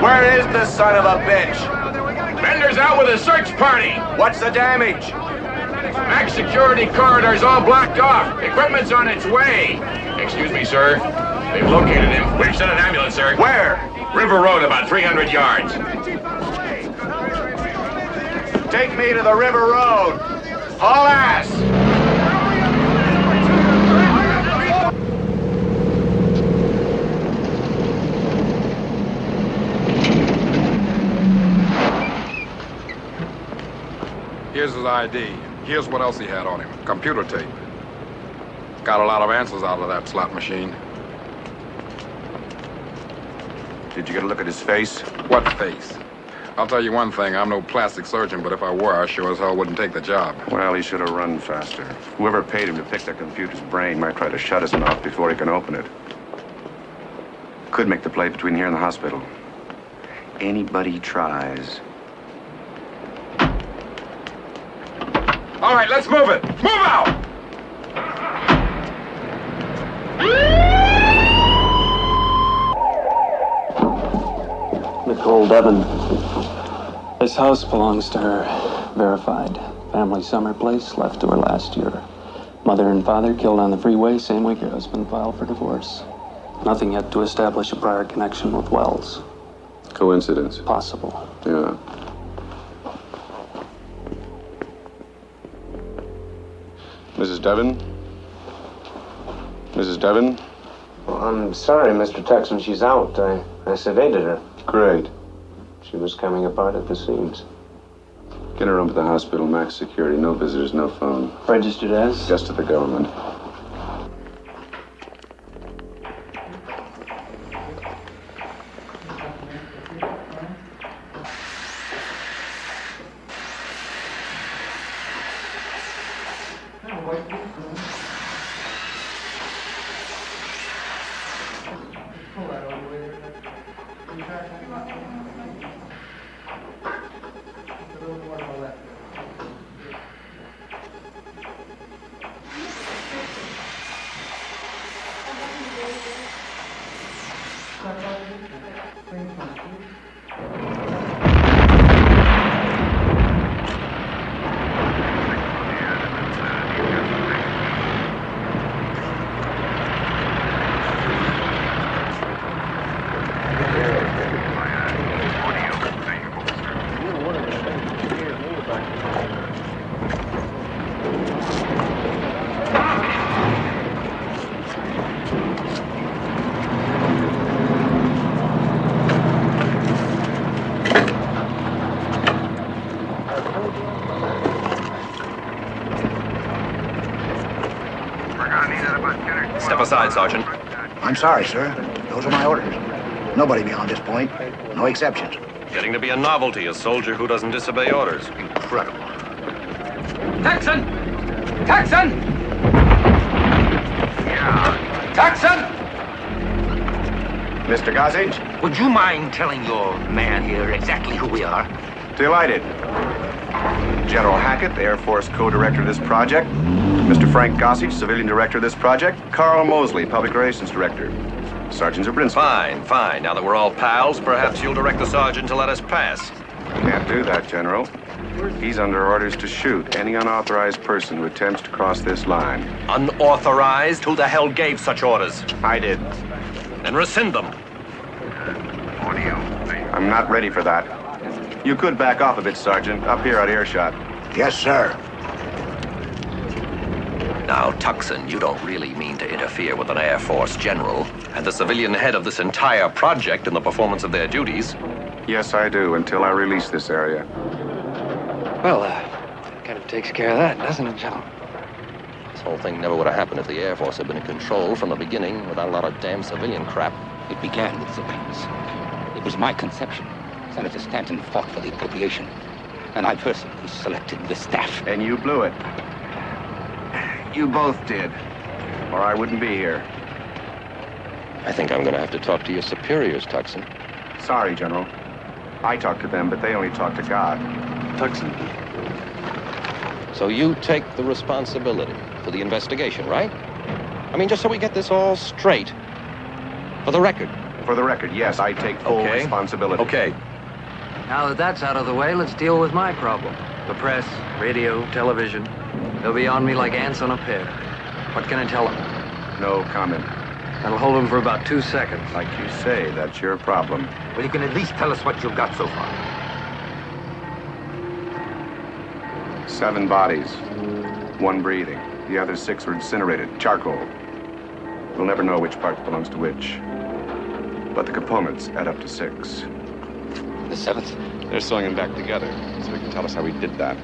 Where is the son of a bitch? Bender's out with a search party. What's the damage? Max security corridor's all blocked off. Equipment's on its way. Excuse me, sir. They've located him. We've sent an ambulance, sir. Where? River Road, about 300 yards. Take me to the River Road. Haul ass! Here's his ID. Here's what else he had on him. Computer tape. Got a lot of answers out of that slot machine. Did you get a look at his face? What face? I'll tell you one thing, I'm no plastic surgeon, but if I were, I sure as hell wouldn't take the job. Well, he should have run faster. Whoever paid him to pick that computer's brain might try to shut his mouth before he can open it. Could make the play between here and the hospital. Anybody tries. All right, let's move it. Move out! Nicole Devon. This house belongs to her. Verified. Family summer place, left to her last year. Mother and father killed on the freeway, same week her husband filed for divorce. Nothing yet to establish a prior connection with Wells. Coincidence? Possible. Yeah. Mrs. Devon? Mrs. Devon? Well, I'm sorry, Mr. Texan. She's out. I sedated her. Great. She was coming apart at the seams. Get her home to the hospital, max security, no visitors, no phone. Registered as? Just to the government. Step aside, Sergeant. I'm sorry, sir. Those are my orders. Nobody beyond this point. No exceptions. Getting to be a novelty, a soldier who doesn't disobey orders. Incredible. Texan! Texan! Yeah. Texan! Mr. Gossage? Would you mind telling your man here exactly who we are? Delighted. General Hackett, the Air Force co-director of this project. Mr. Frank Gossage, civilian director of this project. Carl Mosley, public relations director. Sergeant Zabrinski. Fine, fine. Now that we're all pals, perhaps you'll direct the sergeant to let us pass. Can't do that, General. He's under orders to shoot any unauthorized person who attempts to cross this line. Unauthorized? Who the hell gave such orders? I did. Then rescind them. I'm not ready for that. You could back off a bit, Sergeant. Up here at earshot. Yes, sir. Now, Tuxon, you don't really mean to interfere with an Air Force general and the civilian head of this entire project in the performance of their duties. Yes, I do, until I release this area. Well, that kind of takes care of that, doesn't it, General? This whole thing never would have happened if the Air Force had been in control from the beginning without a lot of damn civilian crap. It began with civilians. It was my conception. Senator Stanton fought for the appropriation, and I personally selected the staff. And you blew it. You both did. Or I wouldn't be here. I think I'm going to have to talk to your superiors, Tuxon. Sorry, General. I talk to them, but they only talk to God. Tuxon. So you take the responsibility for the investigation, right? I mean, just so we get this all straight. For the record. For the record, yes, I take full responsibility. Okay. Now that that's out of the way, let's deal with my problem. The press, radio, television. They'll be on me like ants on a pear. What can I tell them? No comment. That'll hold them for about 2 seconds. Like you say, that's your problem. Well, you can at least tell us what you've got so far. 7 bodies. 1 breathing. The other 6 were incinerated. Charcoal. We'll never know which part belongs to which. But the components add up to 6. The 7th? They're sewing them back together, so he can tell us how he did that.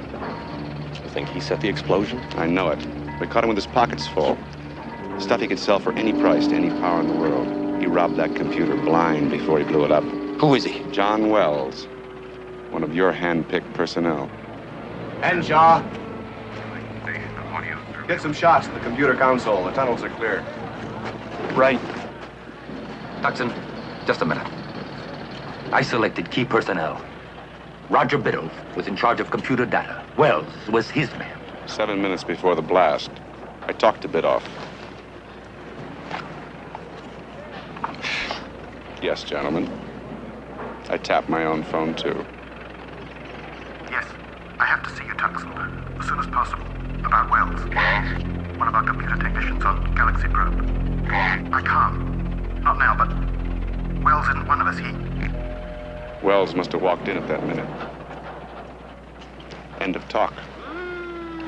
You think he set the explosion? I know it. We caught him with his pockets full. Stuff he could sell for any price to any power in the world. He robbed that computer blind before he blew it up. Who is he? John Wells. One of your hand-picked personnel. Henshaw. Get some shots at the computer console. The tunnels are clear. Right. Tuxon, just a minute. I selected key personnel. Roger Biddle was in charge of computer data. Wells was his man. 7 minutes before the blast, I talked to Bidoff. Yes, gentlemen. I tapped my own phone, too. Yes, I have to see you, Tuxon, as soon as possible. About Wells. One of our computer technicians on Galaxy Probe. I can't. Not now, but Wells isn't one of us. Wells must have walked in at that minute. End of talk.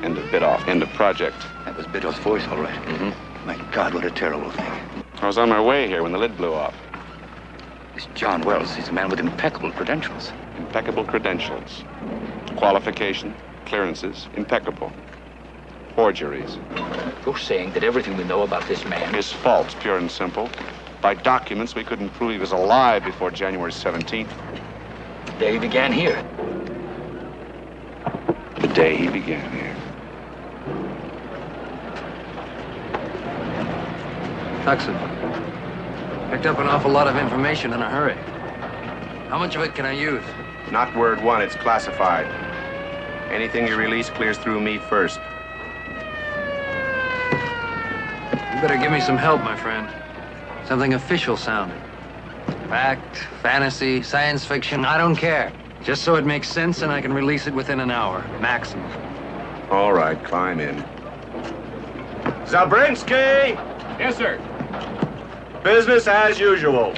End of Bidoff. End of project. That was Bidoff's voice, all right. Mm-hmm. My God, what a terrible thing. I was on my way here when the lid blew off. This John Wells, he's a man with impeccable credentials. Impeccable credentials. Qualification, clearances, impeccable. Forgeries. You're saying that everything we know about this man His fault, pure and simple. By documents, we couldn't prove he was alive before January 17th. the day he began here. The day he began here. Tuxon, picked up an awful lot of information in a hurry. How much of it can I use? Not word 1, it's classified. Anything you release clears through me first. You better give me some help, my friend. Something official sounding. Fact, fantasy, science fiction, I don't care. Just so it makes sense and I can release it within an hour, maximum. All right, climb in. Zabrinsky! Yes, sir. Business as usual.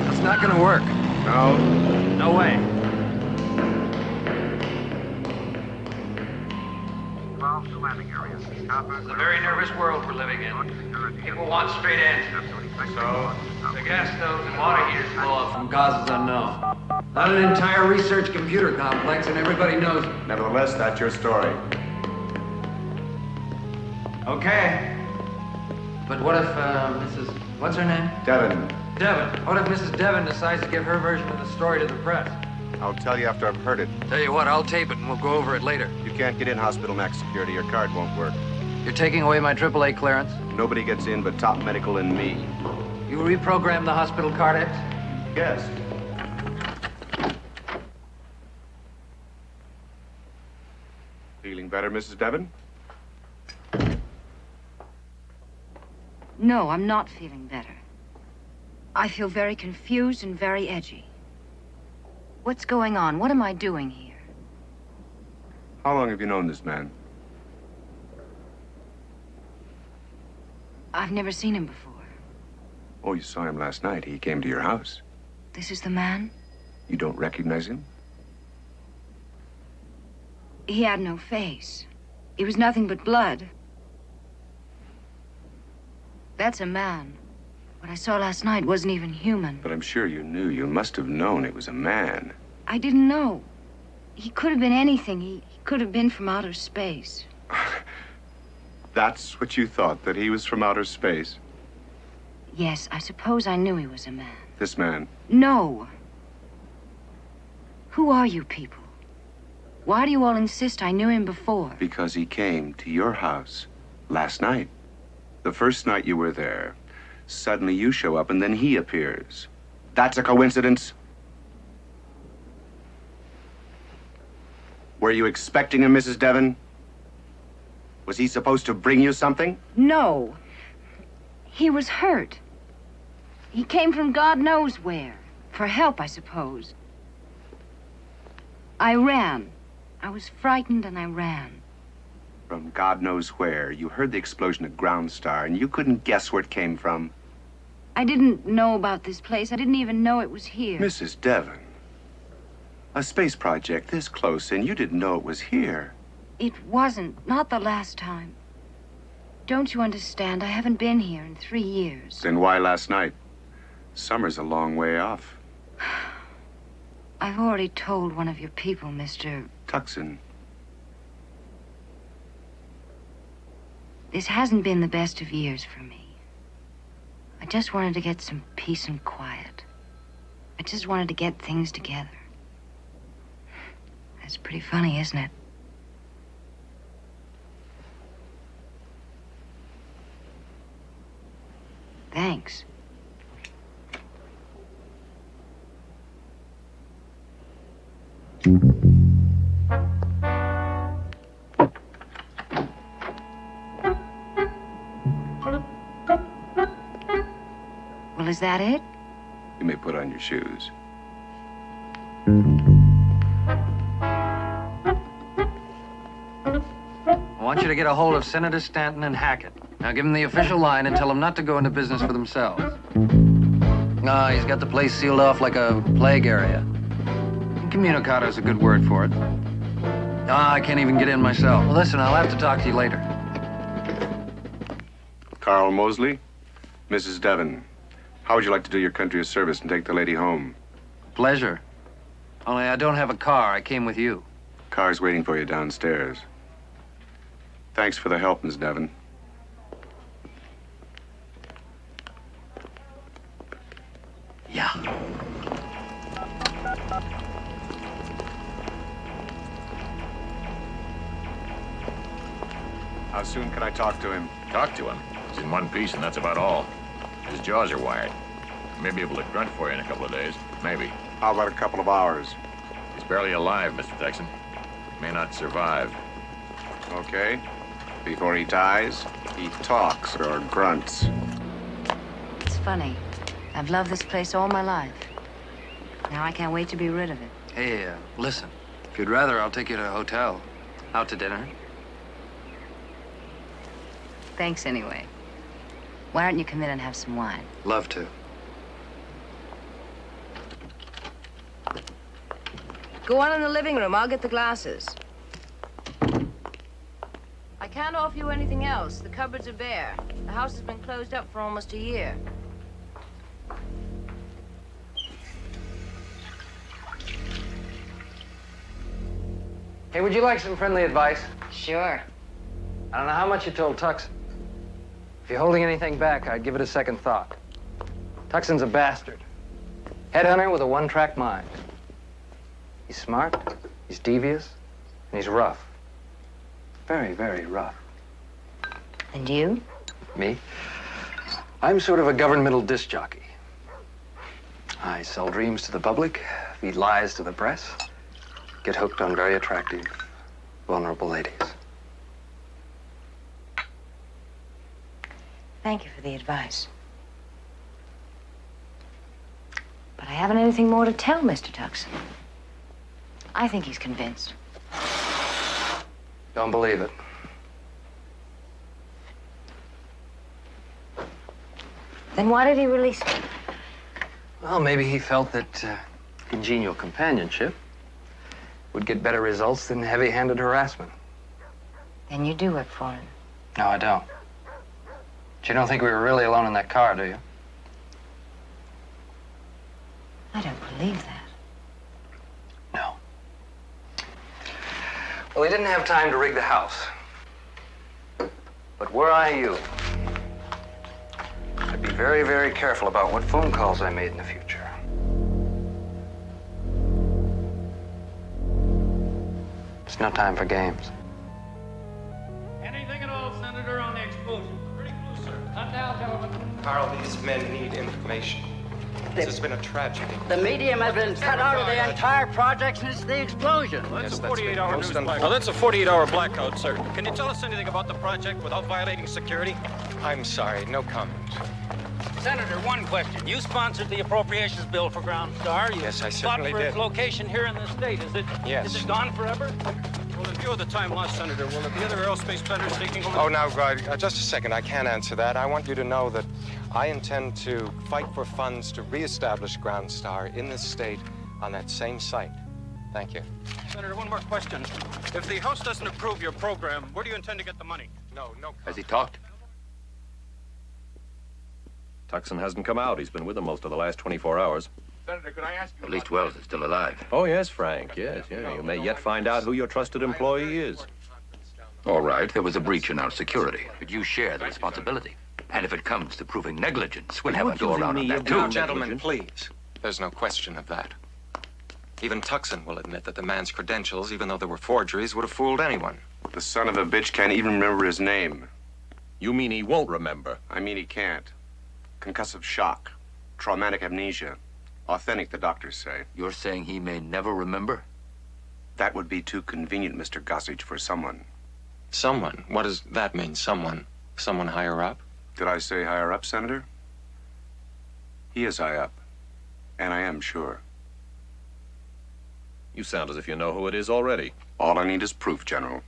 It's not gonna work. No? No way. It's a very nervous world we're living in. People want straight answers. So, the gas stoves and water heaters blow up from causes unknown. Not an entire research computer complex, and everybody knows it. Nevertheless, that's your story. Okay. But what if, Mrs. What's her name? Devin, Devin. What if Mrs. Devin decides to give her version of the story to the press? I'll tell you after I've heard it. Tell you what, I'll tape it and we'll go over it later. You can't get in Hospital Max security. Your card won't work. You're taking away my AAA clearance? Nobody gets in but top medical and me. You reprogram the hospital card X? Yes. Feeling better, Mrs. Devon? No, I'm not feeling better. I feel very confused and very edgy. What's going on? What am I doing here? How long have you known this man? I've never seen him before. Oh, you saw him last night. He came to your house. This is the man? You don't recognize him? He had no face. He was nothing but blood. That's a man. What I saw last night wasn't even human. But I'm sure you knew. You must have known it was a man. I didn't know. He could have been anything. He could have been from outer space. That's what you thought, that he was from outer space? Yes, I suppose I knew he was a man. This man? No. Who are you people? Why do you all insist I knew him before? Because he came to your house last night. The first night you were there. Suddenly you show up and then he appears. That's a coincidence? Were you expecting him, Mrs. Devon? Was he supposed to bring you something? No. He was hurt. He came from God knows where. For help, I suppose. I ran. I was frightened and I ran. From God knows where. You heard the explosion at GROUNDSTAR and you couldn't guess where it came from. I didn't know about this place. I didn't even know it was here. Mrs. Devon, a space project this close and you didn't know it was here. It wasn't. Not the last time. Don't you understand? I haven't been here in 3 years. Then why last night? Summer's a long way off. I've already told one of your people, Mr. Tucson. This hasn't been the best of years for me. I just wanted to get some peace and quiet. I just wanted to get things together. That's pretty funny, isn't it? Thanks. Well, is that it? You may put on your shoes. I want you to get a hold of Senator Stanton and Hackett. Now give them the official line and tell them not to go into business for themselves. No, he's got the place sealed off like a plague area. Incommunicado is a good word for it. I can't even get in myself. Well, listen, I'll have to talk to you later. Carl Mosley, Mrs. Devon, how would you like to do your country a service and take the lady home? Pleasure. Only I don't have a car. I came with you. Car's waiting for you downstairs. Thanks for the help, Miss Devon. Yeah. How soon can I talk to him? Talk to him. He's in one piece, and that's about all. His jaws are wired. He may be able to grunt for you in a couple of days. Maybe. How about a couple of hours? He's barely alive, Mr. Texan. May not survive. Okay. Before he dies, he talks or grunts. It's funny. I've loved this place all my life. Now I can't wait to be rid of it. Hey, listen. If you'd rather, I'll take you to a hotel. Out to dinner. Thanks anyway. Why don't you come in and have some wine? Love to. Go on in the living room. I'll get the glasses. I can't offer you anything else. The cupboards are bare. The house has been closed up for almost a year. Hey, would you like some friendly advice? Sure. I don't know how much you told Tucson. If you're holding anything back, I'd give it a second thought. Tucson's a bastard. Headhunter with a one-track mind. He's smart, he's devious, and he's rough. Very, very rough. And you? Me? I'm sort of a governmental disc jockey. I sell dreams to the public, feed lies to the press, get hooked on very attractive, vulnerable ladies. Thank you for the advice. But I haven't anything more to tell Mr. Tucson. I think he's convinced. Don't believe it. Then why did he release me? Well, maybe he felt that congenial companionship would get better results than heavy-handed harassment. Then you do work for him. No, I don't. But you don't think we were really alone in that car, do you? I don't believe that. No. Well, he didn't have time to rig the house. But were I you, I'd be very, very careful about what phone calls I made in the future. It's no time for games. Anything at all, Senator, on the explosion? Pretty close, sir. Not now, gentlemen. Carl, these men need information. This has been a tragedy. The medium has been cut out of the entire project since the explosion. Well, that's a 48-hour news blackout. Well, that's a 48-hour blackout, sir. Can you tell us anything about the project without violating security? I'm sorry, no comment. Senator, one question. You sponsored the appropriations bill for GROUNDSTAR. You Yes, I fought certainly for its did. location here in the state. Yes. Is it gone forever? Well, in view of the time lost, Senator, will there be other aerospace vendors taking over? Oh, now, just a second. I can't answer that. I want you to know that I intend to fight for funds to reestablish GROUNDSTAR in this state on that same site. Thank you. Senator, one more question. If the House doesn't approve your program, where do you intend to get the money? No. Has he talked? Tucson hasn't come out. He's been with them most of the last 24 hours. Senator, could I ask you? At least Wells is still alive. Oh, yes, Frank. Yes. You may yet find out who your trusted employee is. All right, there was a breach in our security, but you share the responsibility. And if it comes to proving negligence, we'll have a go around on that too. Now, gentlemen, please. There's no question of that. Even Tucson will admit that the man's credentials, even though they were forgeries, would have fooled anyone. The son of a bitch can't even remember his name. You mean he won't remember? I mean he can't. Concussive shock. Traumatic amnesia. Authentic, the doctors say. You're saying he may never remember? That would be too convenient, Mr. Gossage, for someone. Someone? What does that mean, someone? Someone higher up? Did I say higher up, Senator? He is high up. And I am sure. You sound as if you know who it is already. All I need is proof, General.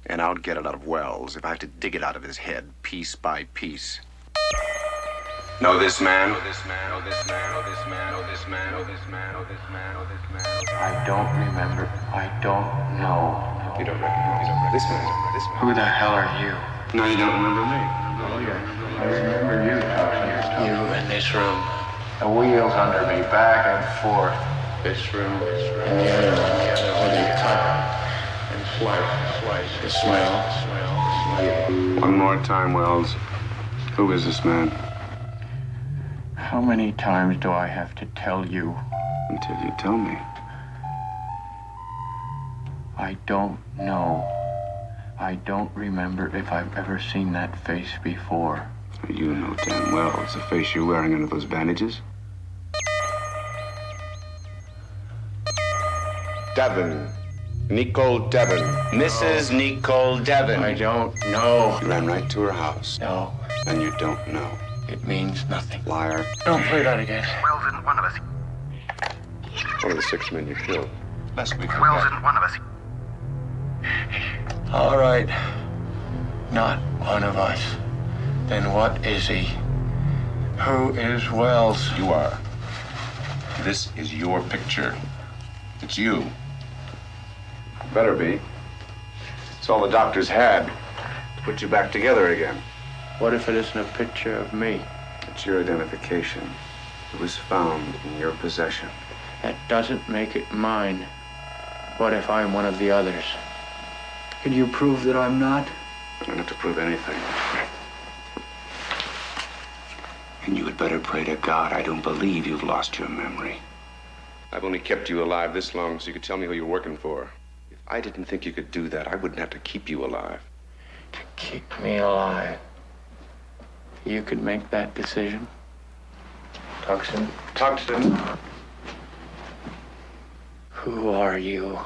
And I'll get it out of Wells if I have to dig it out of his head, piece by piece. Know this man? Know this man, know this man, know this man, know this man, know this man, know this man, know this man. I don't remember. I don't know. You don't recognize this man. Who the hell are you? No, you don't remember me. Oh, yeah. I remember you, Tucson. You in this room. The wheels under me, back and forth. This room, and the other one, where they cut and slice, the smell. One more time, Wells. Who is this man? How many times do I have to tell you? Until you tell me. I don't know. I don't remember if I've ever seen that face before. You know damn well it's the face you're wearing under those bandages. Devon. Nicole Devon. Mrs. Nicole Devon. I don't know. You ran right to her house. No. And you don't know. It means nothing. Liar. Don't play that again. Wells isn't one of us. One of the 6 men you killed. Last week. Wells isn't one of us. All right. Not one of us. Then what is he? Who is Wells? You are. This is your picture. It's you. Better be. It's all the doctors had to put you back together again. What if it isn't a picture of me? It's your identification. It was found in your possession. That doesn't make it mine. What if I'm one of the others? Can you prove that I'm not? I don't have to prove anything. And you had better pray to God I don't believe you've lost your memory. I've only kept you alive this long so you could tell me who you're working for. If I didn't think you could do that, I wouldn't have to keep you alive. To keep me alive? You could make that decision? Tucson? Tucson? Who are you?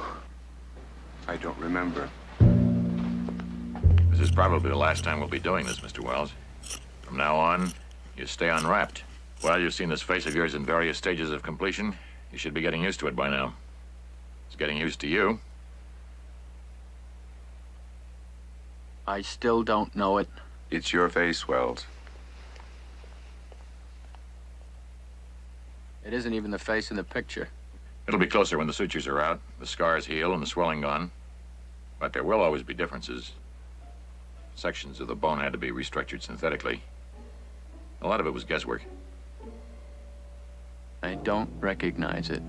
I don't remember. This is probably the last time we'll be doing this, Mr. Wells. From now on, you stay unwrapped. Well, you've seen this face of yours in various stages of completion. You should be getting used to it by now. It's getting used to you. I still don't know it. It's your face, Wells. It isn't even the face in the picture. It'll be closer when the sutures are out, the scars heal, and the swelling gone. But there will always be differences. Sections of the bone had to be restructured synthetically. A lot of it was guesswork. I don't recognize it.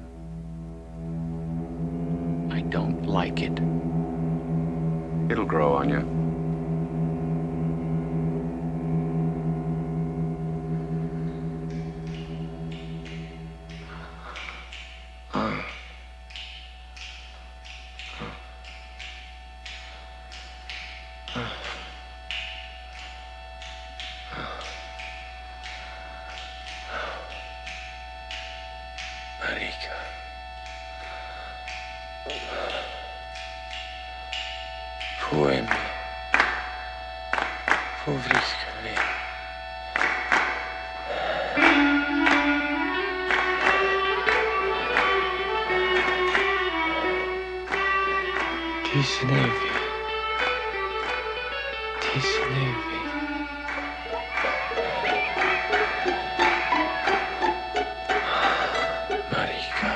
I don't like it. It'll grow on you. Marika. Poem. Povriskani. Tisnevi. Tisnevi. Marika.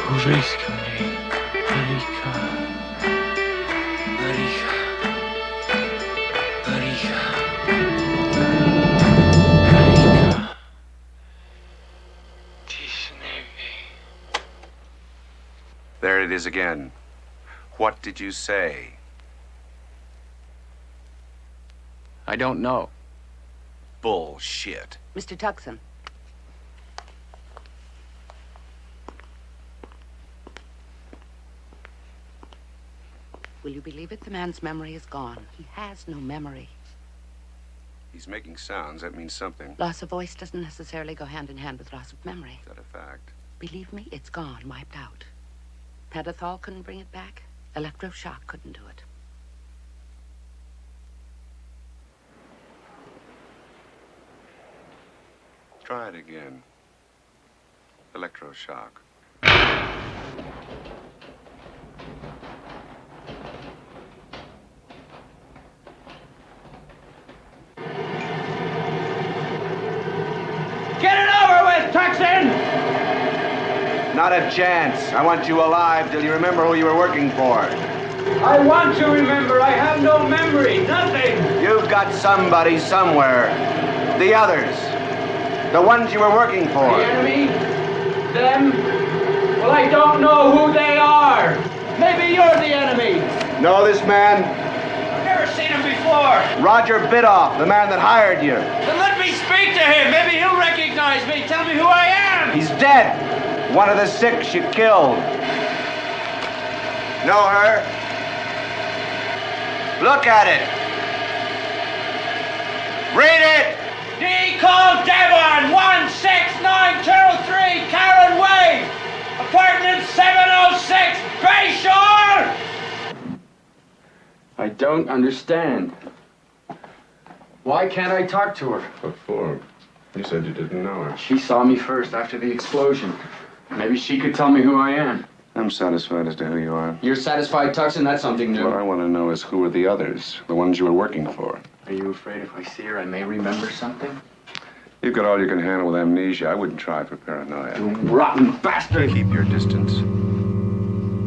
Povriskani. Marika. Marika. Marika. Marika. Tisnevi. There it is again. What did you say? I don't know. Bullshit. Mr. Tucson. Will you believe it? The man's memory is gone. He has no memory. He's making sounds. That means something. Loss of voice doesn't necessarily go hand in hand with loss of memory. Is that a fact? Believe me, it's gone, wiped out. Pentothal couldn't bring it back. Electroshock couldn't do it. Try it again. Electroshock. Get it over with, Tucson! Not a chance. I want you alive till you remember who you were working for. I want to remember. I have no memory. Nothing. You've got somebody somewhere. The others. The ones you were working for. The enemy? Them? Well, I don't know who they are. Maybe you're the enemy. Know this man? I've never seen him before. Roger Bidoff, the man that hired you. Then let me speak to him. Maybe he'll recognize me. Tell me who I am. He's dead. One of the 6 you killed. Know her? Look at it. Read it. Call Devon, 16923 Karen Way, apartment 706, Bayshore! I don't understand. Why can't I talk to her? What for? You said you didn't know her. She saw me first after the explosion. Maybe she could tell me who I am. I'm satisfied as to who you are. You're satisfied, Tucson? That's something new. What I want to know is who are the others, the ones you were working for. Are you afraid if I see her I may remember something? You've got all you can handle with amnesia. I wouldn't try for paranoia. You rotten bastard! Keep your distance.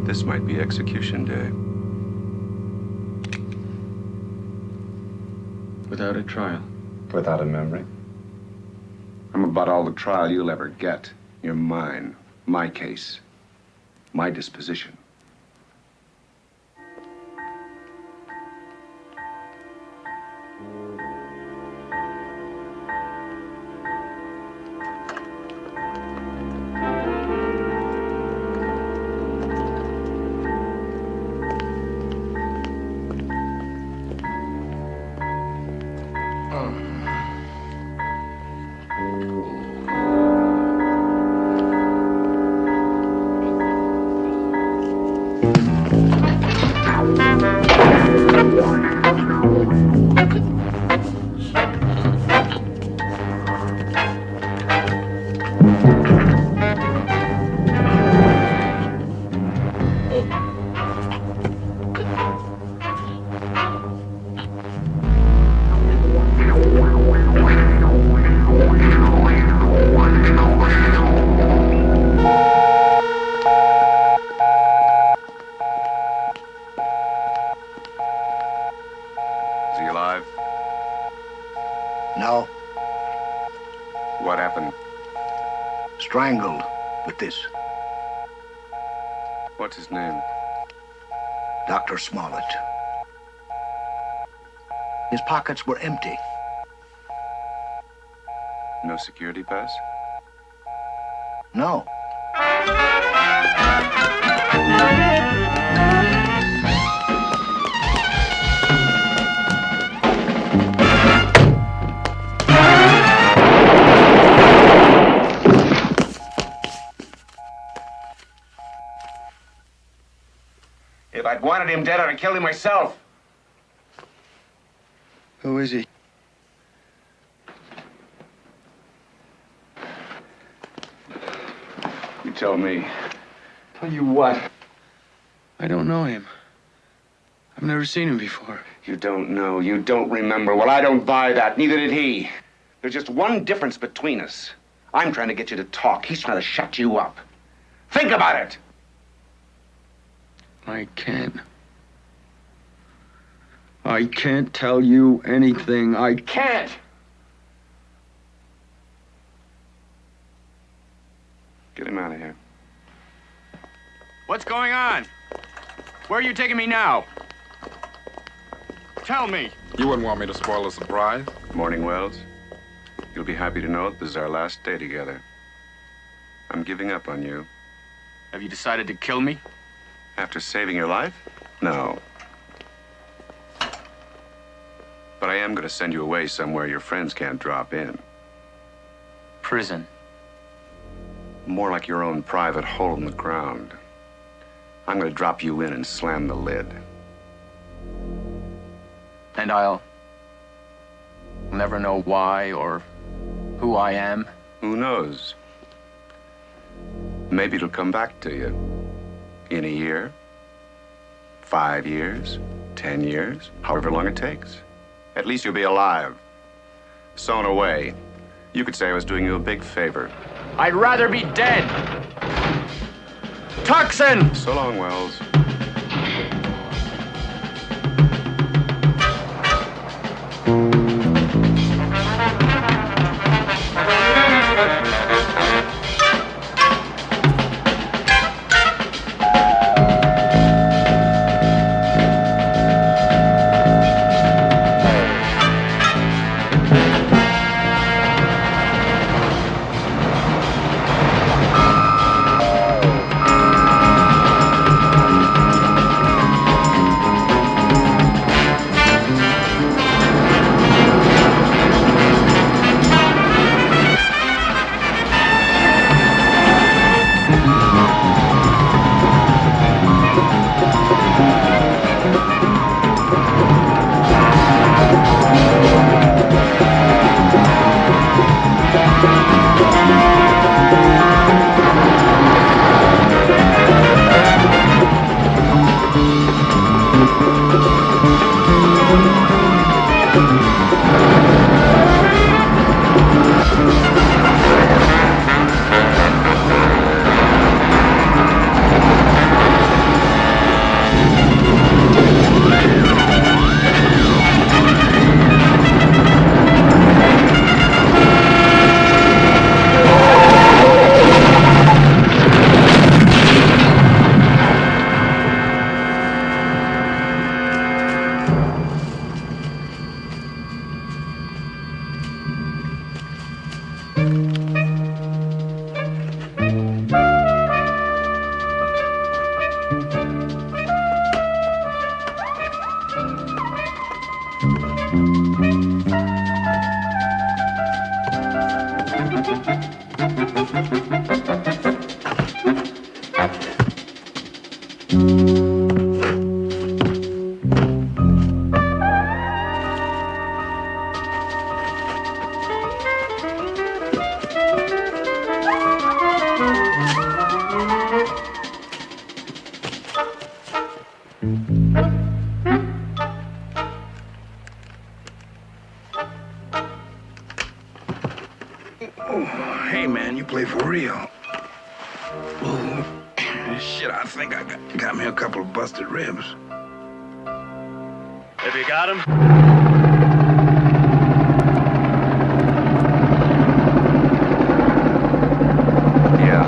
This might be execution day. Without a trial. Without a memory. I'm about all the trial you'll ever get. You're mine. My case. My disposition. No. What happened? Strangled with this. What's his name? Dr. Smollett. His pockets were empty. No security pass? No. If I'd wanted him dead, I'd have killed him myself. Who is he? You tell me. Tell you what? I don't know him. I've never seen him before. You don't know. You don't remember. Well, I don't buy that. Neither did he. There's just one difference between us. I'm trying to get you to talk. He's trying to shut you up. Think about it. I can't. I can't tell you anything. I can't. Get him out of here. What's going on? Where are you taking me now? Tell me. You wouldn't want me to spoil the surprise. Morning, Wells. You'll be happy to know that this is our last day together. I'm giving up on you. Have you decided to kill me? After saving your life? No. But I am going to send you away somewhere your friends can't drop in. Prison. More like your own private hole in the ground. I'm going to drop you in and slam the lid. And I'll never know why or who I am? Who knows? Maybe it'll come back to you. In a year, 5 years, 10 years, however long it takes. At least you'll be alive. Sewn away. You could say I was doing you a big favor. I'd rather be dead. Tucson! So long, Wells. Hey, man, you play for real. Ooh, shit, I think I got me a couple of busted ribs. Have you got him? Yeah.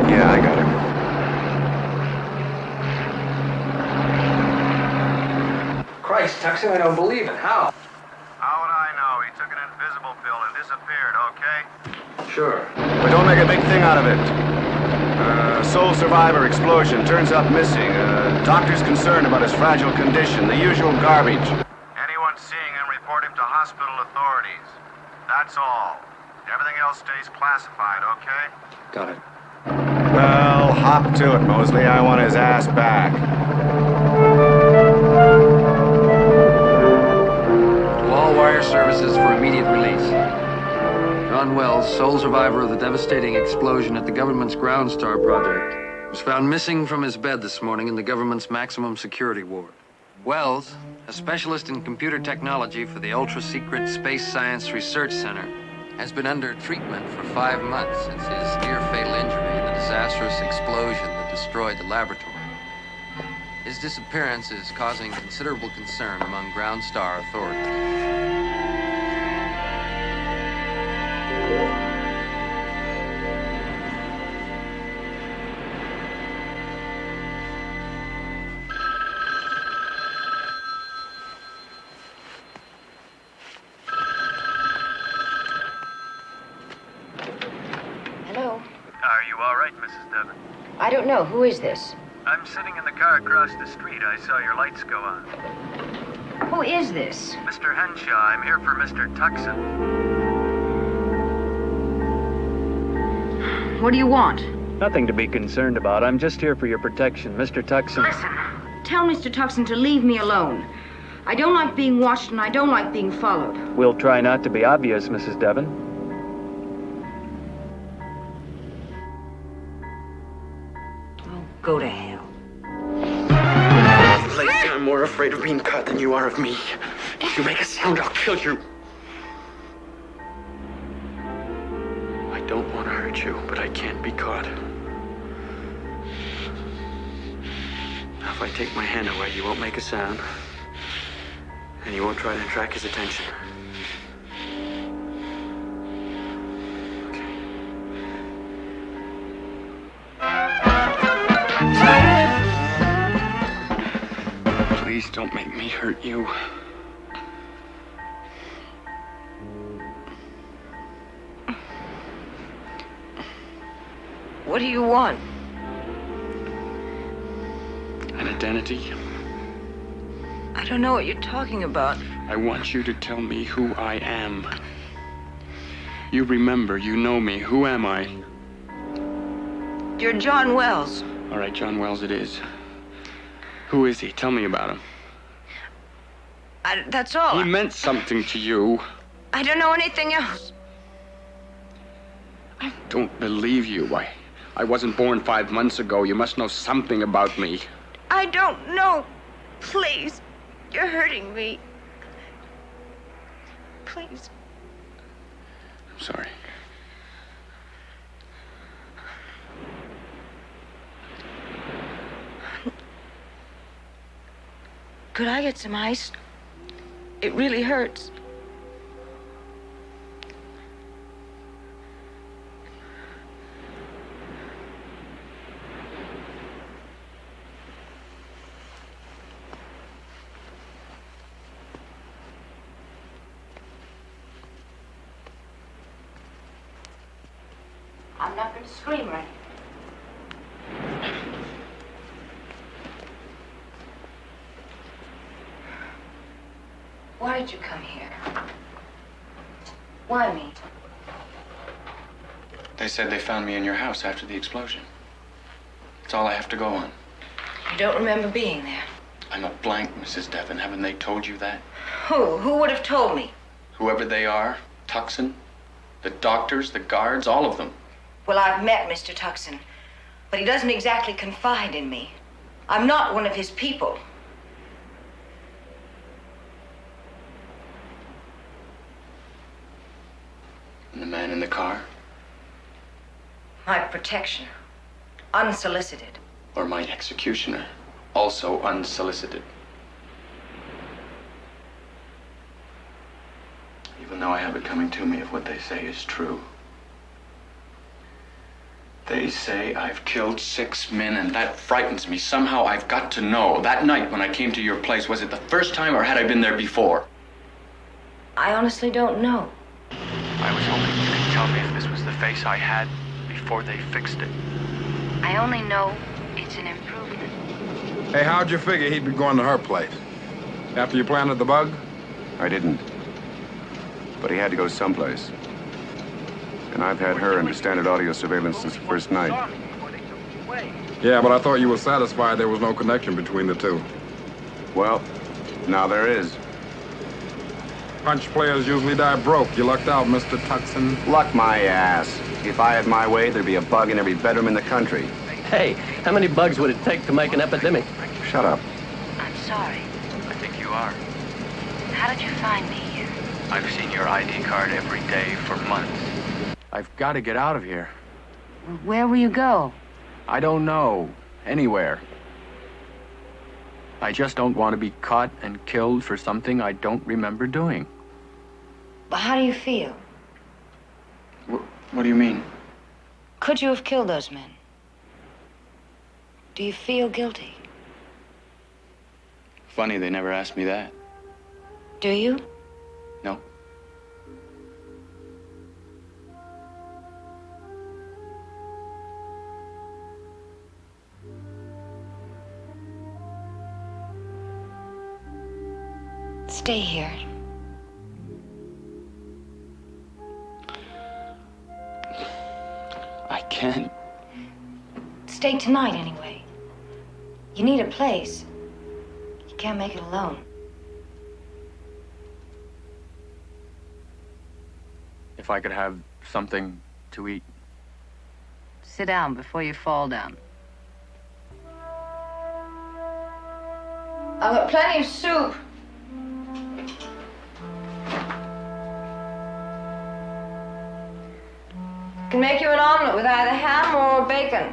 Yeah, I got him. Christ, Tucson, I don't believe it. How? How would I know? He took an invisible pill and disappeared, okay? sure. But don't make a big thing out of it. Sole survivor explosion turns up missing. Doctor's concerned about his fragile condition. The usual garbage. Anyone seeing him, report him to hospital authorities. That's all. Everything else stays classified, okay? Got it. Well, hop to it, Mosley. I want his ass back. To all wire services for immediate release. John Wells, sole survivor of the devastating explosion at the government's GROUNDSTAR project, was found missing from his bed this morning in the government's maximum security ward. Wells, a specialist in computer technology for the ultra-secret Space Science Research Center, has been under treatment for 5 months since his near-fatal injury in the disastrous explosion that destroyed the laboratory. His disappearance is causing considerable concern among GROUNDSTAR authorities. Hello? Are you all right, Mrs. Devon? I don't know. Who is this? I'm sitting in the car across the street. I saw your lights go on. Who is this? Mr. Henshaw, I'm here for Mr. Tucson. What do you want? Nothing to be concerned about. I'm just here for your protection. Mr. Tucson. Listen, tell Mr. Tucson to leave me alone. I don't like being watched and I don't like being followed. We'll try not to be obvious, Mrs. Devon. Go to hell. Lady, I'm more afraid of being caught than you are of me. If you make a sound, I'll kill you. I don't want to hurt you, but I can't be caught. If I take my hand away, you won't make a sound. And you won't try to attract his attention. Please don't make me hurt you. What do you want? An identity. I don't know what you're talking about. I want you to tell me who I am. You remember, you know me. Who am I? You're John Wells. All right, John Wells it is. Who is he? Tell me about him. That's all. He meant something to you. I don't know anything else. I don't believe you. I wasn't born 5 months ago. You must know something about me. I don't know. Please. You're hurting me. Please. I'm sorry. Could I get some ice? It really hurts. I'm not going to scream right. Why did you come here? Why me? They said they found me in your house after the explosion. That's all I have to go on. You don't remember being there. I'm a blank, Mrs. Devon. Haven't they told you that? Who? Who would have told me? Whoever they are, Tucson, the doctors, the guards, all of them. Well, I've met Mr. Tucson, but he doesn't exactly confide in me. I'm not one of his people. And the man in the car? My protection. Unsolicited. Or my executioner? Also unsolicited. Even though I have it coming to me if what they say is true. They say I've killed 6 men, and that frightens me. Somehow I've got to know. That night when I came to your place, was it the first time or had I been there before? I honestly don't know. I was hoping you could tell me if this was the face I had before they fixed it. I only know it's an improvement. Hey, how'd you figure he'd be going to her place? After you planted the bug? I didn't. But he had to go someplace. And I've had her under standard audio surveillance since the first night. Yeah, but I thought you were satisfied there was no connection between the two. Well, now there is. Punch players usually die broke. You lucked out, Mr. Tucson. Luck my ass. If I had my way, there'd be a bug in every bedroom in the country. Hey, how many bugs would it take to make an epidemic? Shut up. I'm sorry. I think you are. How did you find me here? I've seen your ID card every day for months. I've got to get out of here. Where will you go? I don't know. Anywhere. I just don't want to be caught and killed for something I don't remember doing. But how do you feel? What do you mean? Could you have killed those men? Do you feel guilty? Funny, they never asked me that. Do you? No. Stay here. I can't. Stay tonight, anyway. You need a place. You can't make it alone. If I could have something to eat. Sit down before you fall down. I've got plenty of soup. Can make you an omelet with either ham or bacon.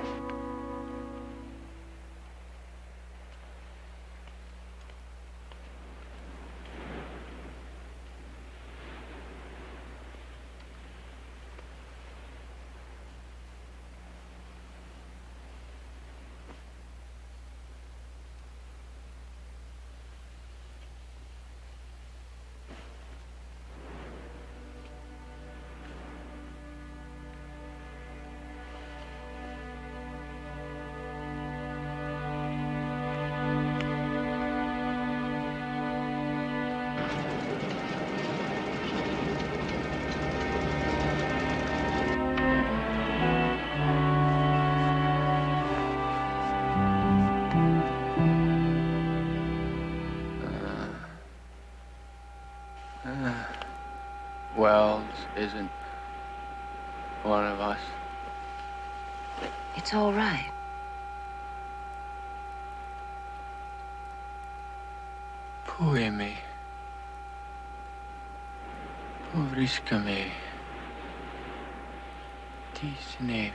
Wells isn't one of us. It's all right. Puemi. Povriskami. Tis nevi.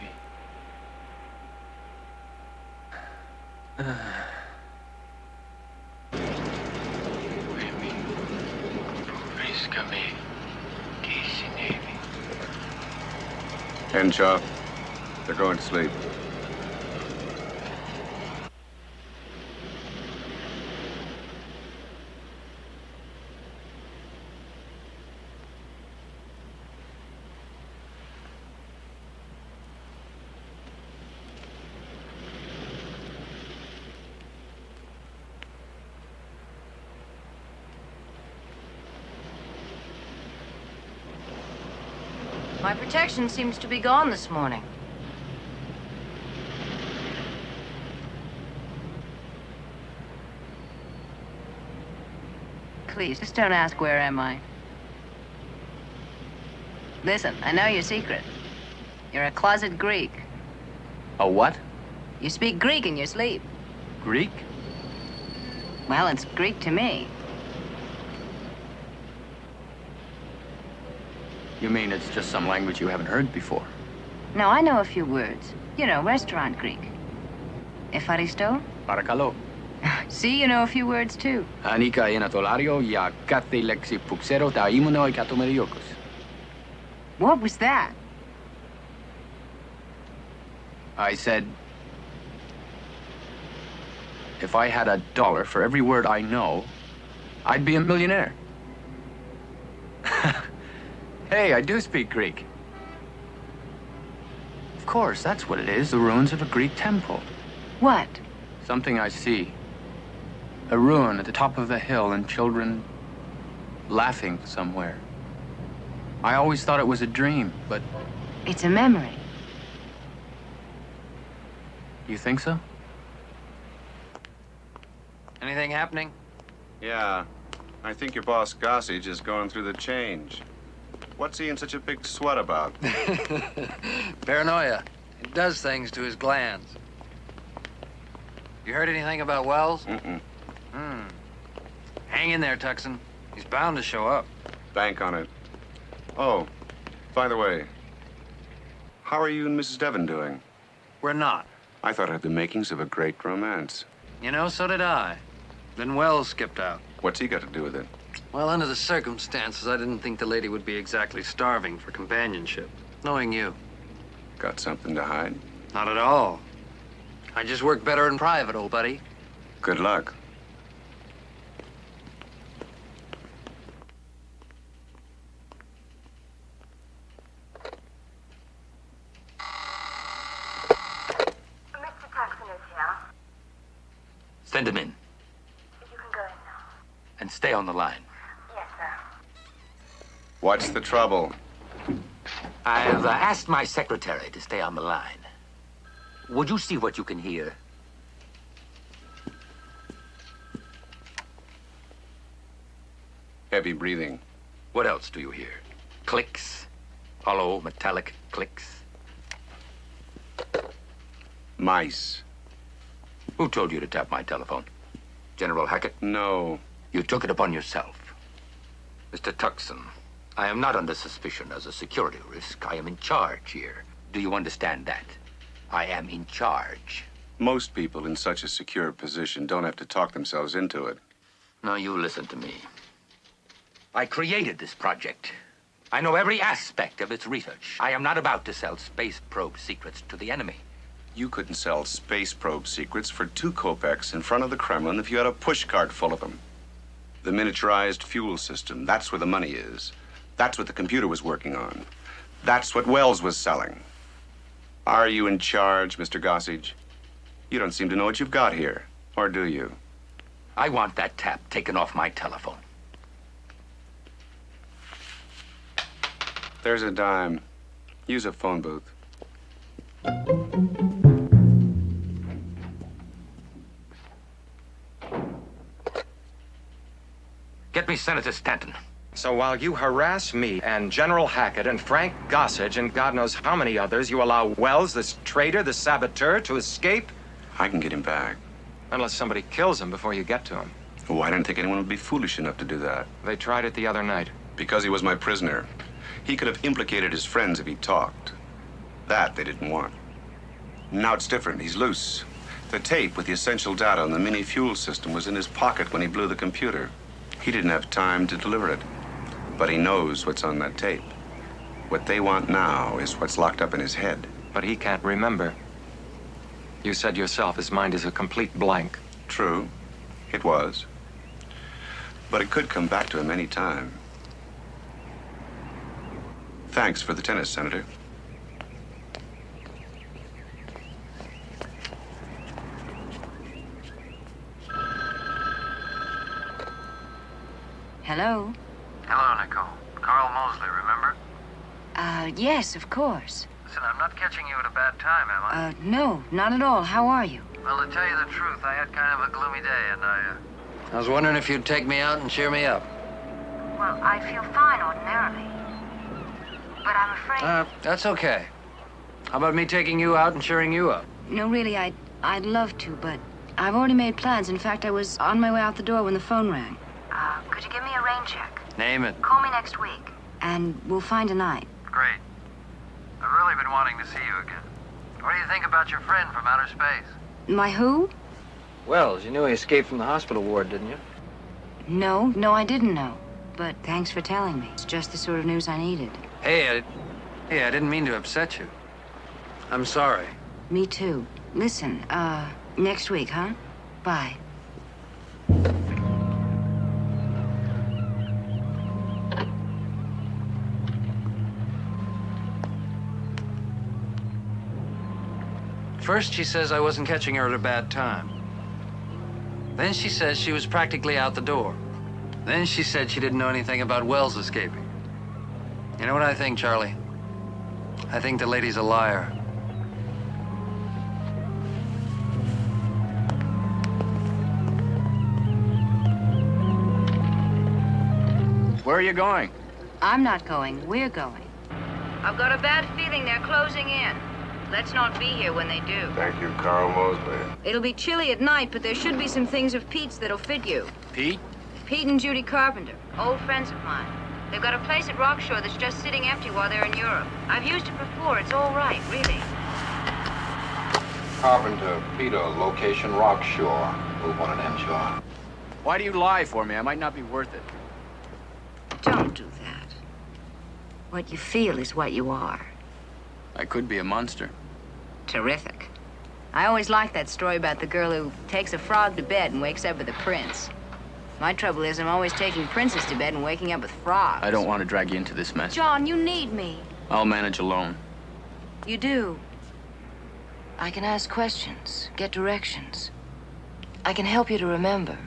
Puemi. Povriskami. Henshaw, they're going to sleep. My protection seems to be gone this morning. Please, just don't ask where am I. Listen, I know your secret. You're a closet Greek. A what? You speak Greek in your sleep. Greek? Well, it's Greek to me. You mean it's just some language you haven't heard before? No, I know a few words. You know, restaurant Greek. Efaristo? Parakalo. See, you know a few words, too. Anika inatolario ya kate lexi puxero ta imono ikatomeriokos. What was that? I said, if I had $1 for every word I know, I'd be a millionaire. Hey, I do speak Greek. course, that's what it is. The ruins of a Greek temple. What? Something I see. A ruin at the top of a hill and children laughing somewhere. I always thought it was a dream, but... It's a memory. You think so? Anything happening? Yeah. I think your boss, Gossage, is going through the change. What's he in such a big sweat about? Paranoia. He does things to his glands. You heard anything about Wells? Mm-mm. Hang in there, Tucson. He's bound to show up. Bank on it. Oh, by the way, how are you and Mrs. Devon doing? We're not. I thought it had the makings of a great romance. You know, so did I. Then Wells skipped out. What's he got to do with it? Well, under the circumstances, I didn't think the lady would be exactly starving for companionship. Knowing you. Got something to hide? Not at all. I just work better in private, old buddy. Good luck. Mr. Tucson is here. Send him in. You can go in now. And stay on the line. Yes, sir. What's the trouble? I've asked my secretary to stay on the line. Would you see what you can hear? Heavy breathing. What else do you hear? Clicks? Hollow, metallic clicks? Mice. Who told you to tap my telephone? General Hackett? No. You took it upon yourself. Mr. Tucson, I am not under suspicion as a security risk. I am in charge here. Do you understand that? I am in charge. Most people in such a secure position don't have to talk themselves into it. Now you listen to me. I created this project. I know every aspect of its research. I am not about to sell space probe secrets to the enemy. You couldn't sell space probe secrets for 2 kopecks in front of the Kremlin if you had a pushcart full of them. The miniaturized fuel system, that's where the money is. That's what the computer was working on. That's what Wells was selling. Are you in charge, Mr. Gossage? You don't seem to know what you've got here, or do you? I want that tap taken off my telephone. There's a dime. Use a phone booth. Get me Senator Stanton. So while you harass me and General Hackett and Frank Gossage and God knows how many others, you allow Wells, this traitor, this saboteur, to escape? I can get him back. Unless somebody kills him before you get to him. Oh, I didn't think anyone would be foolish enough to do that. They tried it the other night. Because he was my prisoner. He could have implicated his friends if he talked. That they didn't want. Now it's different. He's loose. The tape with the essential data on the mini fuel system was in his pocket when he blew the computer. He didn't have time to deliver it. But he knows what's on that tape. What they want now is what's locked up in his head. But he can't remember. You said yourself his mind is a complete blank. True. It was. But it could come back to him any time. Thanks for the tennis, Senator. Hello? Hello, Nicole. Carl Mosley, remember? Yes, of course. Listen, I'm not catching you at a bad time, am I? No, not at all. How are you? Well, to tell you the truth, I had kind of a gloomy day, and I was wondering if you'd take me out and cheer me up. Well, I feel fine ordinarily. But I'm afraid... That's okay. How about me taking you out and cheering you up? No, really, I'd love to, but I've already made plans. In fact, I was on my way out the door when the phone rang. Could you give me a rain check? Name it. Call me next week. And we'll find a night. Great. I've really been wanting to see you again. What do you think about your friend from outer space? My who? Wells, you knew he escaped from the hospital ward, didn't you? No, I didn't know. But thanks for telling me. It's just the sort of news I needed. Hey, I didn't mean to upset you. I'm sorry. Me too. Listen, next week, huh? Bye. First, she says I wasn't catching her at a bad time. Then she says she was practically out the door. Then she said she didn't know anything about Wells escaping. You know what I think, Charlie? I think the lady's a liar. Where are you going? I'm not going. We're going. I've got a bad feeling they're closing in. Let's not be here when they do. Thank you, Carl Mosley. It'll be chilly at night, but there should be some things of Pete's that'll fit you. Pete? Pete and Judy Carpenter, old friends of mine. They've got a place at Rockshore that's just sitting empty while they're in Europe. I've used it before. It's all right, really. Carpenter, Peter, location Rockshore. Move on and ensure. Why do you lie for me? I might not be worth it. Don't do that. What you feel is what you are. I could be a monster. Terrific. I always liked that story about the girl who takes a frog to bed and wakes up with a prince. My trouble is I'm always taking princes to bed and waking up with frogs. I don't want to drag you into this mess. John, you need me. I'll manage alone. You do. I can ask questions, get directions. I can help you to remember.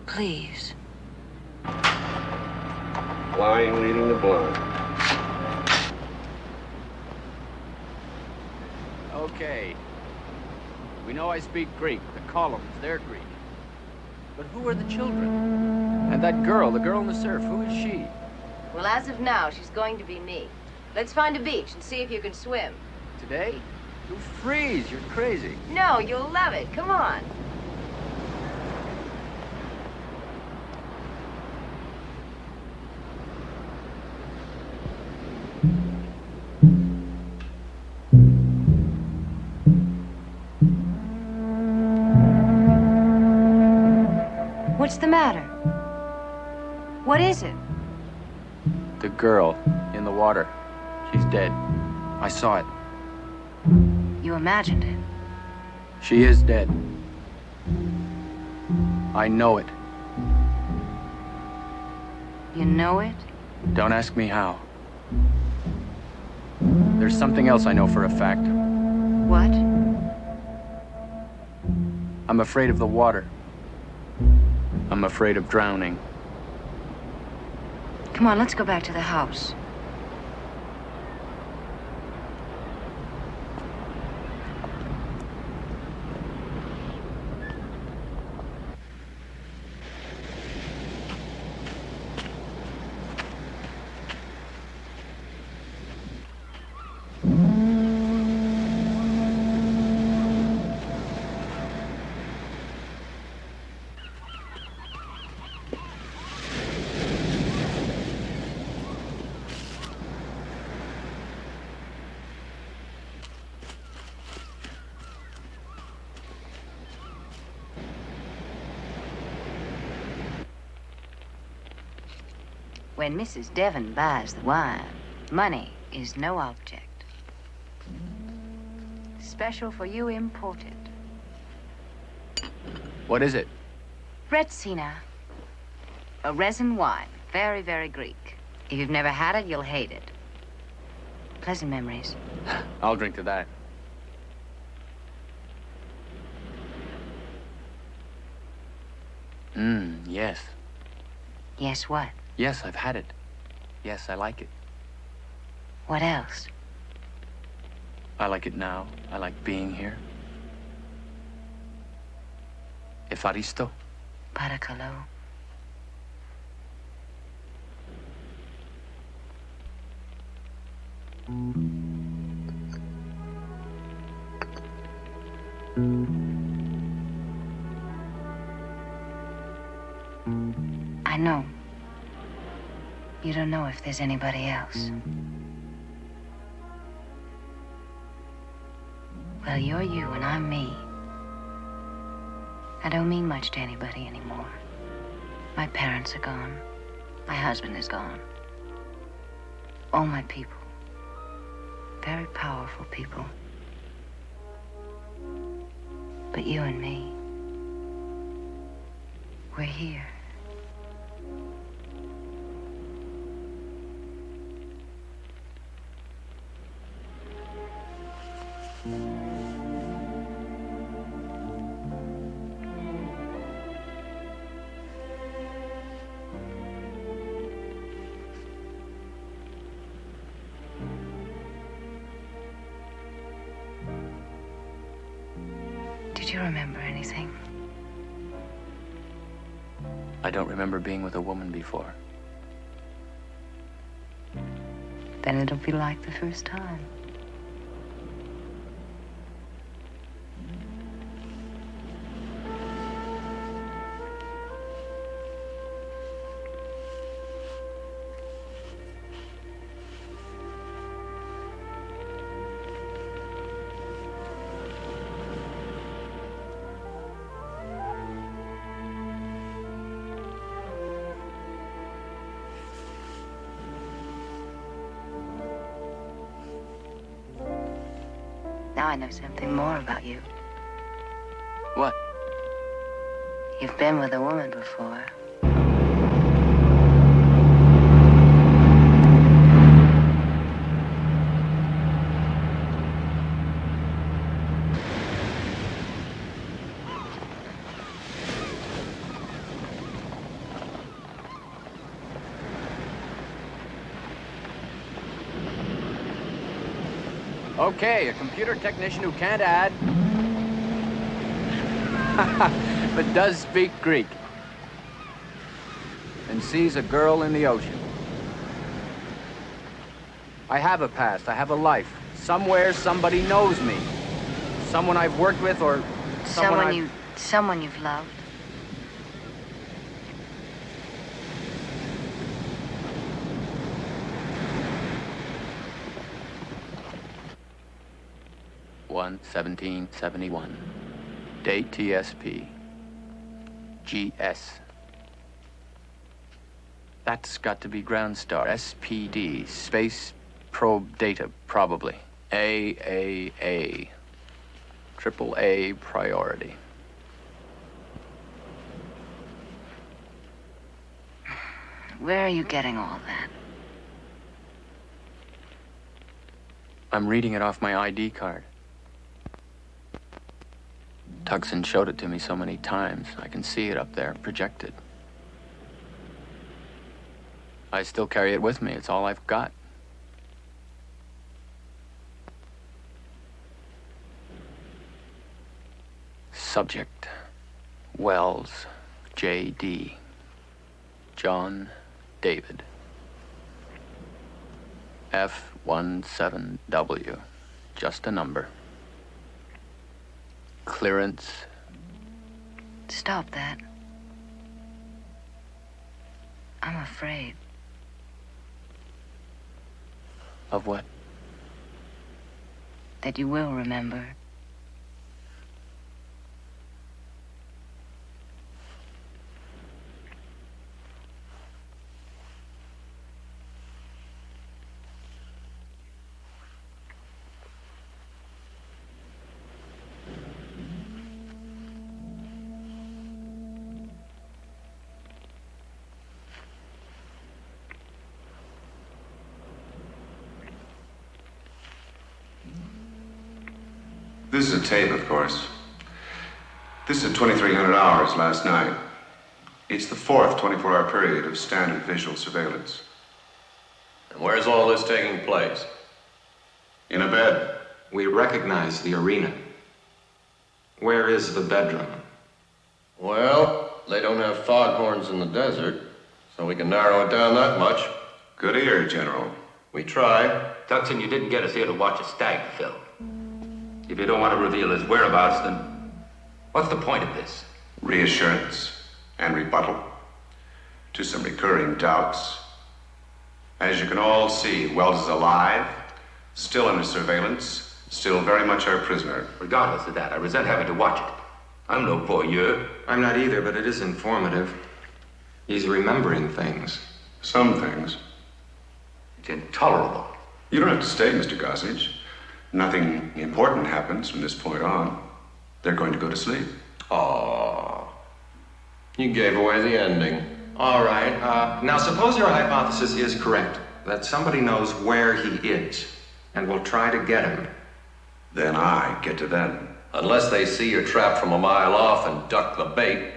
Please. Lying leading the blind. Okay. We know I speak Greek. The columns, they're Greek. But who are the children? And that girl, the girl in the surf, who is she? Well, as of now, she's going to be me. Let's find a beach and see if you can swim. Today? You'll freeze. You're crazy. No, you'll love it. Come on. What's the matter? What is it? The girl in the water. She's dead. I saw it. You imagined it. She is dead. I know it. You know it? Don't ask me how. There's something else I know for a fact. What? I'm afraid of the water. I'm afraid of drowning. Come on, let's go back to the house. When Mrs. Devon buys the wine, money is no object. Special for you imported. What is it? Retsina. A resin wine. Very, very Greek. If you've never had it, you'll hate it. Pleasant memories. I'll drink to that. Yes. Yes, what? Yes, I've had it. Yes, I like it. What else? I like it now. I like being here. Efaristo. Paracalo. I know. You don't know if there's anybody else. Well, you're you and I'm me. I don't mean much to anybody anymore. My parents are gone. My husband is gone. All my people. Very powerful people. But you and me, we're here. you remember anything? I don't remember being with a woman before. Then it'll be like the first time. Now I know something more about you. What? You've been with a woman before. Okay, a computer technician who can't add, but does speak Greek, and sees a girl in the ocean. I have a past, I have a life. Somewhere, somebody knows me. Someone I've worked with, or Someone you've loved. One 1771. Date TSP. GS. That's got to be GROUNDSTAR. SPD. Space probe data, probably. AAA. AAA priority. Where are you getting all that? I'm reading it off my ID card. Tucson showed it to me so many times, I can see it up there, projected. I still carry it with me, it's all I've got. Subject, Wells, J.D., John David. F17W, just a number. Clearance. Stop that. I'm afraid. Of what? That you will remember. This is a tape, of course. This is 2,300 hours last night. It's the fourth 24-hour period of standard visual surveillance. And where's all this taking place? In a bed. We recognize the arena. Where is the bedroom? Well, they don't have foghorns in the desert, so we can narrow it down that much. Good ear, General. We try. Tucson, you didn't get us here to watch a stag film. If you don't want to reveal his whereabouts, then what's the point of this? Reassurance and rebuttal to some recurring doubts. As you can all see, Wells is alive, still under surveillance, still very much our prisoner. Regardless of that, I resent having to watch it. I'm no voyeur. I'm not either, but it is informative. He's remembering things. Some things. It's intolerable. You don't have to stay, Mr. Gossage. Nothing important happens from this point on. They're going to go to sleep. Aww. You gave away the ending. All right. Now, suppose your hypothesis is correct, that somebody knows where he is, and will try to get him. Then I get to them. Unless they see you're trapped from a mile off and duck the bait,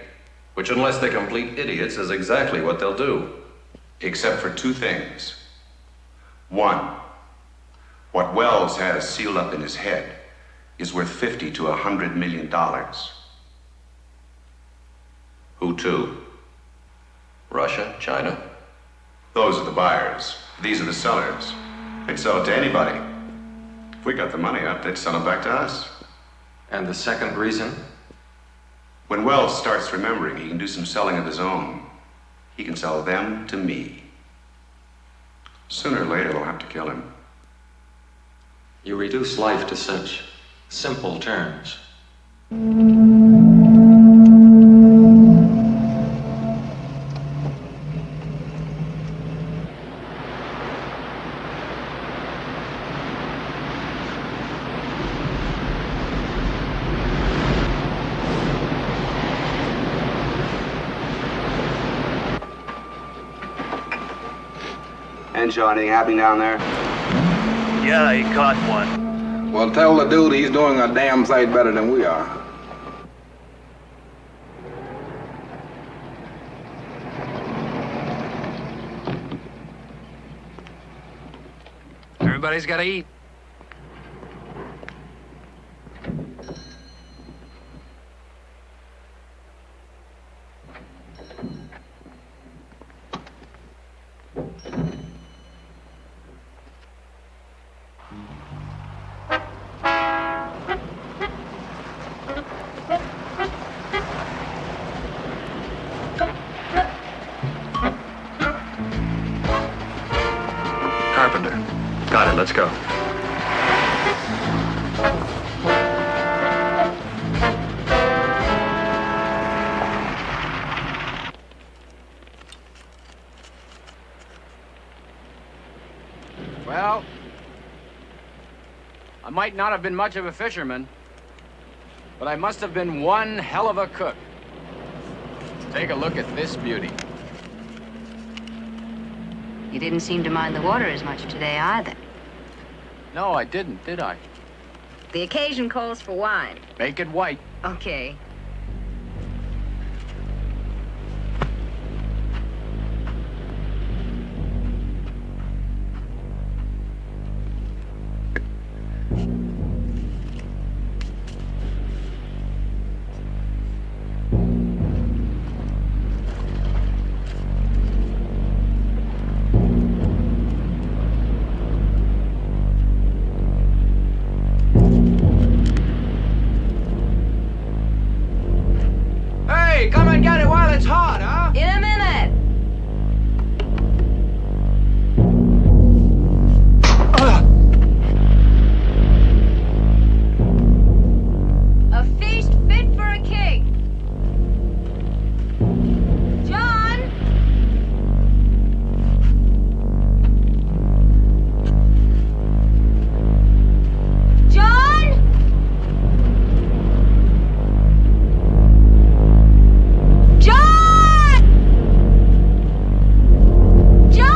which, unless they're complete idiots, is exactly what they'll do. Except for two things. One, what Wells has sealed up in his head is worth $50 to $100 million. Who to? Russia? China? Those are the buyers. These are the sellers. They'd sell it to anybody. If we got the money up, they'd sell it back to us. And the second reason? When Wells starts remembering he can do some selling of his own, he can sell them to me. Sooner or later, we'll have to kill him. You reduce life to such simple terms. Henshaw, anything happening down there? Yeah, he caught one. Well, tell the dude he's doing a damn sight better than we are. Everybody's got to eat. Carpenter. Got it, let's go. Well, I might not have been much of a fisherman, but I must have been one hell of a cook. Take a look at this beauty. You didn't seem to mind the water as much today either. No, I didn't, did I? The occasion calls for wine. Make it white. Okay. Hey, come and get it while it's hot, huh? In a minute. A feast fit for a king. John! John! John! John!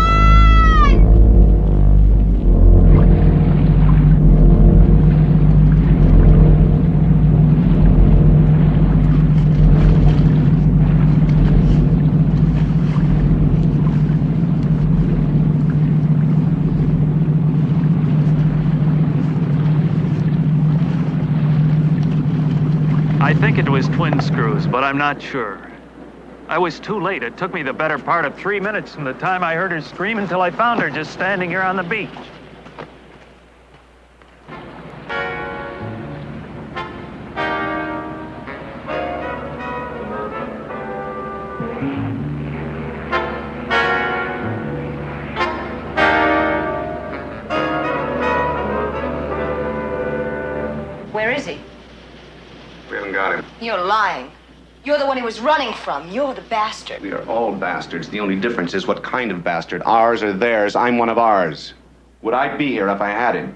I think it was twin screws, but I'm not sure. I was too late. It took me the better part of 3 minutes from the time I heard her scream until I found her just standing here on the beach. Where is he? We haven't got him. You're lying. You're the one he was running from. You're the bastard. We are all bastards. The only difference is what kind of bastard. Ours or theirs. I'm one of ours. Would I be here if I had him?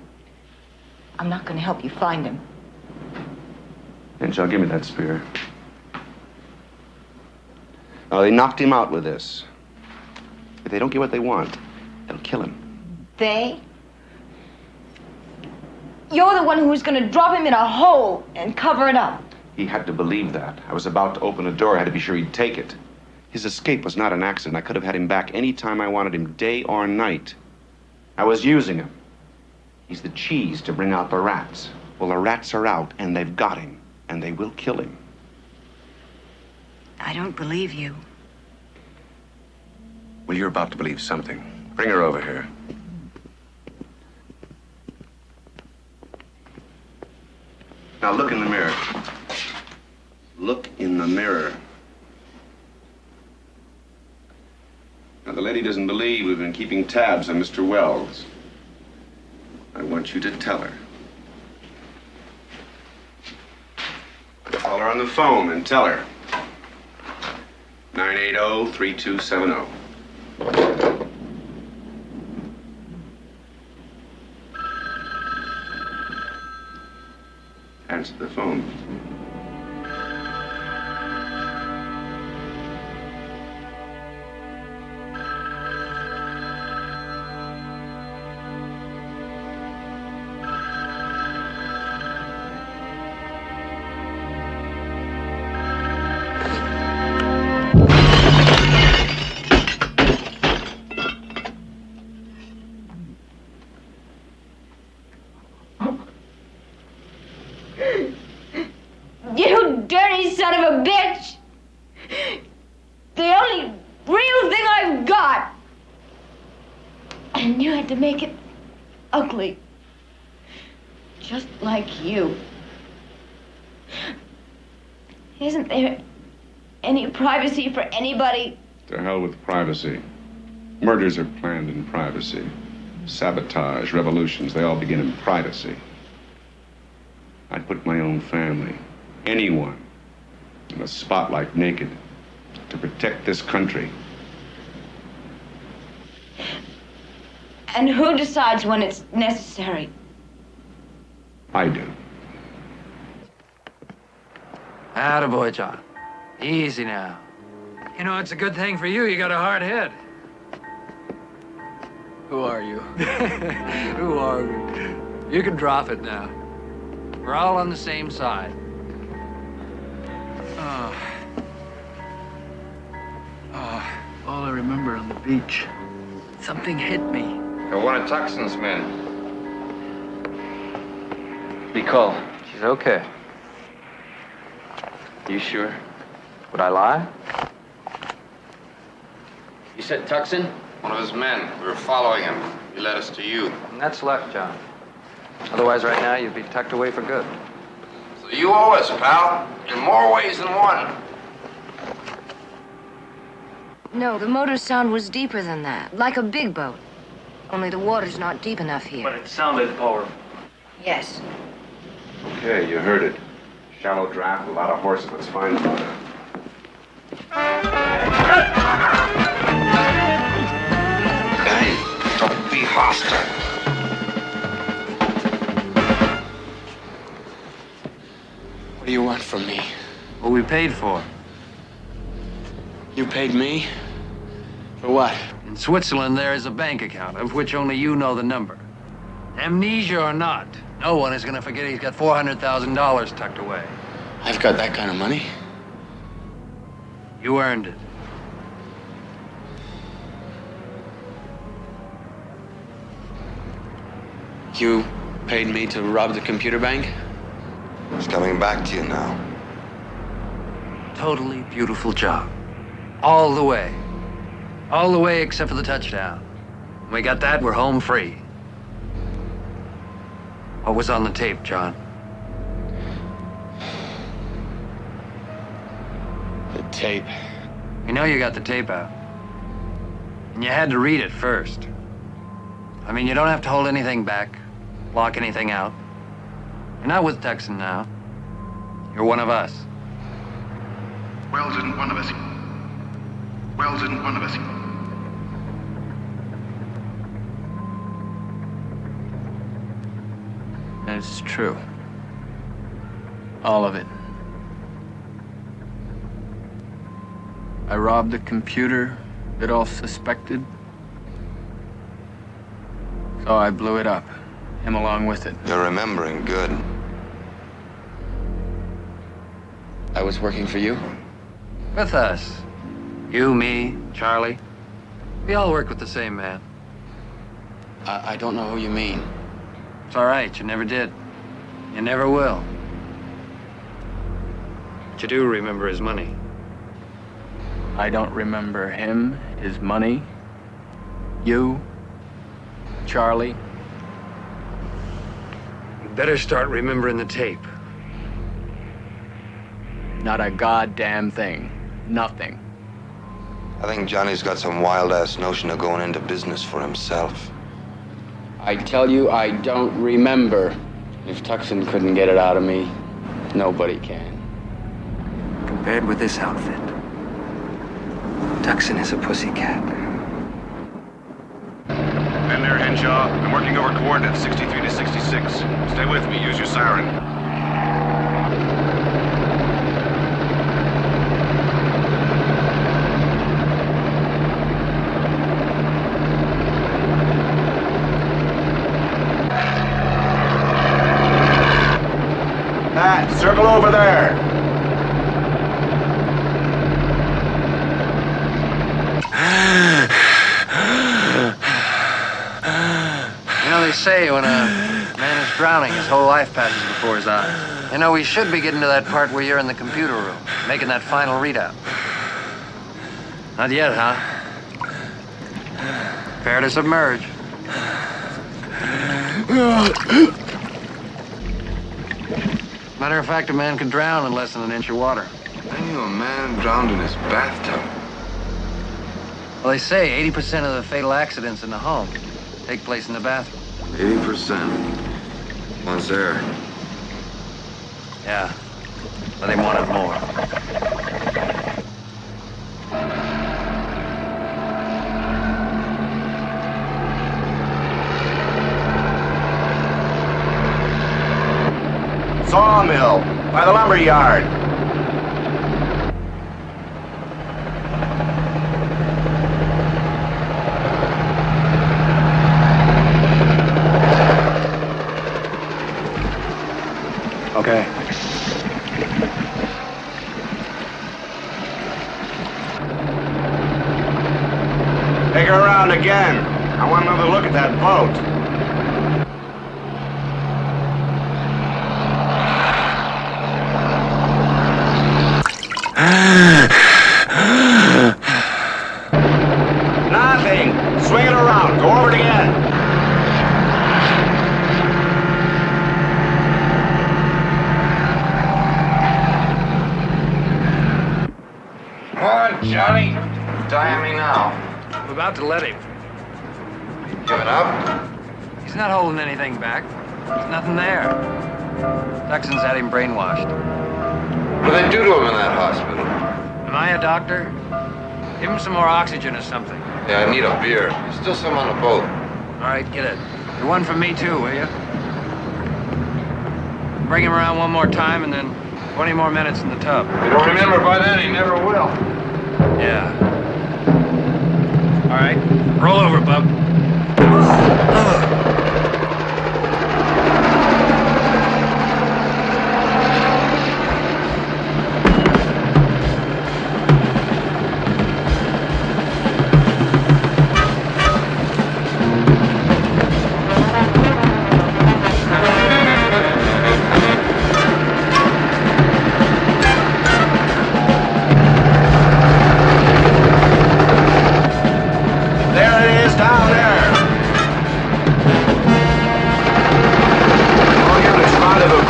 I'm not going to help you find him. Henshaw, give me that spear. Now, they knocked him out with this. If they don't get what they want, they'll kill him. They? You're the one who was going to drop him in a hole and cover it up. He had to believe that. I was about to open a door. I had to be sure he'd take it. His escape was not an accident. I could have had him back any time I wanted him, day or night. I was using him. He's the cheese to bring out the rats. Well, the rats are out, and they've got him, and they will kill him. I don't believe you. Well, you're about to believe something. Bring her over here. Now look in the mirror. Look in the mirror. Now, the lady doesn't believe we've been keeping tabs on Mr. Wells. I want you to tell her. Call her on the phone and tell her. 980-3270. Answer the phone. You dirty son of a bitch! The only real thing I've got! And you had to make it ugly. Just like you. Isn't there any privacy for anybody? To hell with privacy. Murders are planned in privacy. Sabotage, revolutions, they all begin in privacy. I'd put my own family, anyone, in a spotlight naked to protect this country. And who decides when it's necessary? I do. Attaboy, John. Easy now. You know, it's a good thing for you. You got a hard head. Who are you? Who are we? You can drop it now. We're all on the same side. All I remember on the beach. Something hit me. You're one of Tuckson's men. Nicole. She's okay. You sure? Would I lie? You said Tucson? One of his men. We were following him. He led us to you. And that's luck, John. Otherwise, right now, you'd be tucked away for good. So you owe us, pal. In more ways than one. No, the motor sound was deeper than that, like a big boat. Only the water's not deep enough here. But it sounded powerful. Yes. Okay, you heard it. Shallow draft, a lot of horses. Let's find them. Hey, don't be hostile. What do you want from me? What we paid for. You paid me? For what? In Switzerland, there is a bank account, of which only you know the number. Amnesia or not, no one is gonna forget he's got $400,000 tucked away. I've got that kind of money. You earned it. You paid me to rob the computer bank? It's coming back to you now. Totally beautiful job. All the way. All the way except for the touchdown. When we got that, we're home free. What was on the tape, John? The tape. You know you got the tape out. And you had to read it first. I mean, you don't have to hold anything back, lock anything out. You're not with Tucson now. You're one of us. Wells isn't one of us. Wells isn't one of us. And it's true. All of it. I robbed the computer that all suspected. So I blew it up. Him along with it. You're remembering good. I was working for you? With us. You, me, Charlie. We all work with the same man. I don't know who you mean. It's all right, you never did. You never will. But you do remember his money. I don't remember him, his money, you, Charlie. You better start remembering the tape. Not a goddamn thing. Nothing. I think Johnny's got some wild-ass notion of going into business for himself. I tell you, I don't remember. If Tucson couldn't get it out of me, nobody can. Compared with this outfit, Tucson is a pussycat. Men there, Henshaw. I'm working over coordinates 63 to 66. Stay with me. Use your siren. Matt, circle over there. You know, they say when a man is drowning, his whole life passes before his eyes. You know, we should be getting to that part where you're in the computer room, making that final readout. Not yet, huh? Prepare to submerge. Matter of fact, a man can drown in less than an inch of water. I knew a man drowned in his bathtub. Well, they say 80% of the fatal accidents in the home take place in the bathroom. 80%. Once there. Yeah, but they wanted more. Sawmill, by the lumber yard. Okay. Take her around again. I want another look at that boat. Nothing. Swing it around. Go over it again. Come on, Johnny. Tie me now. I'm about to let him. Give it up? He's not holding anything back. There's nothing there. Tucson's had him brainwashed. What do they do to him in that hospital? Am I a doctor? Give him some more oxygen or something. Yeah, I need a beer. There's still some on the boat. All right, get it. You're one from me too, will you? Bring him around one more time and then 20 more minutes in the tub. If you don't remember by then, he never will. Yeah. All right, roll over, bub.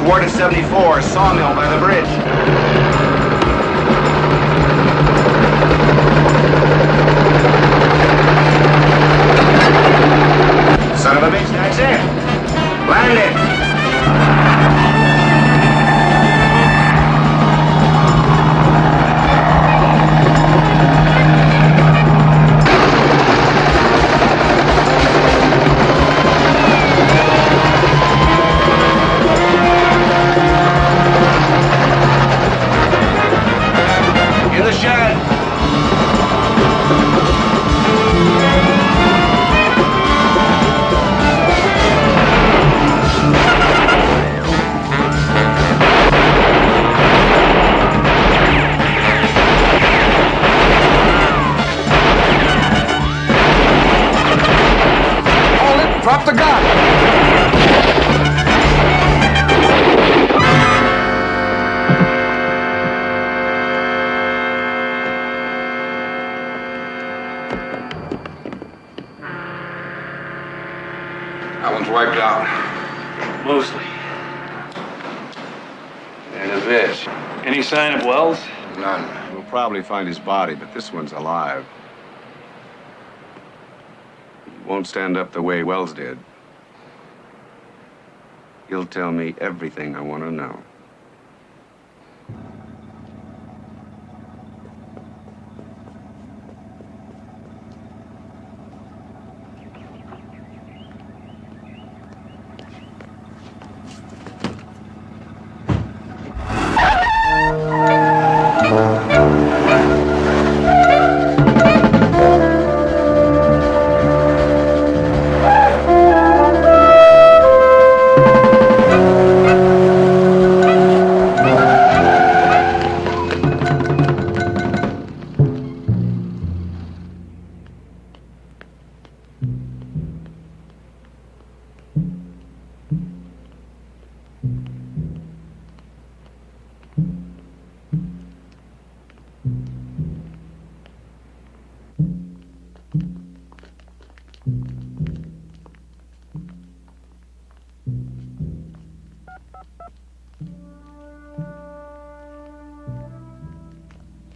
Coordinate 74, Sawmill by the bridge. Son of a bitch, that's it. Land it. Any sign of Wells? None. We'll probably find his body, but this one's alive. He won't stand up the way Wells did. He'll tell me everything I want to know.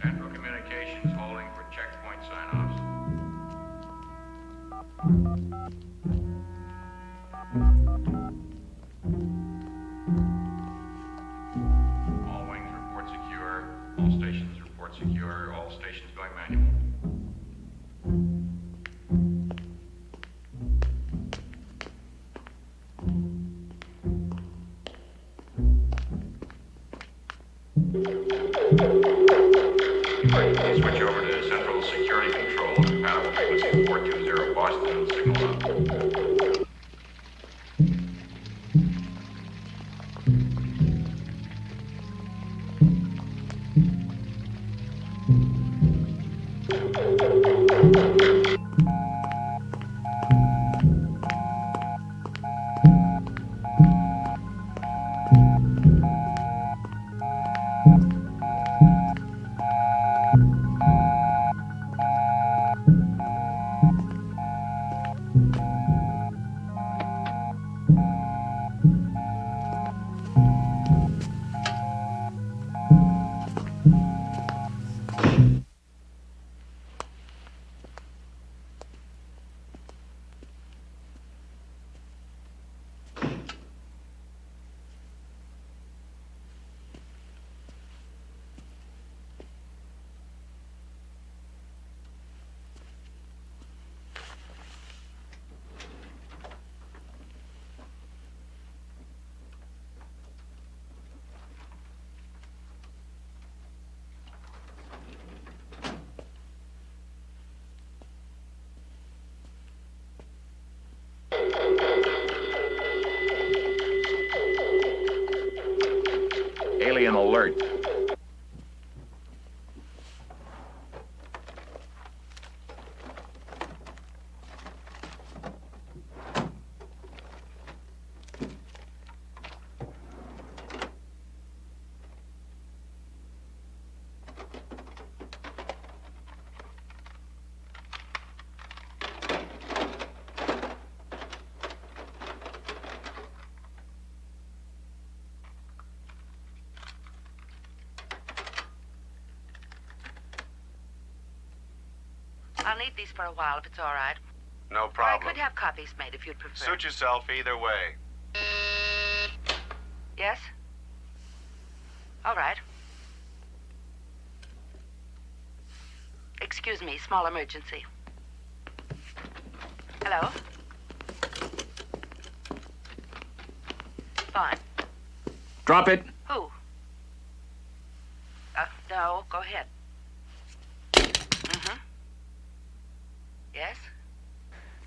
Central Communications holding for checkpoint sign-offs. All wings report secure. All stations report secure. All stations going manual. Switch over to Central Security Control. Compatible frequency 420 Boston. Signal up. Alien alert. I'll need these for a while if it's all right. No I problem. could have copies made if you'd prefer. Suit yourself either way. Yes? All right. Excuse me, small emergency. Hello? Fine. Drop it. Who? No, go ahead. Mm-hmm. Yes?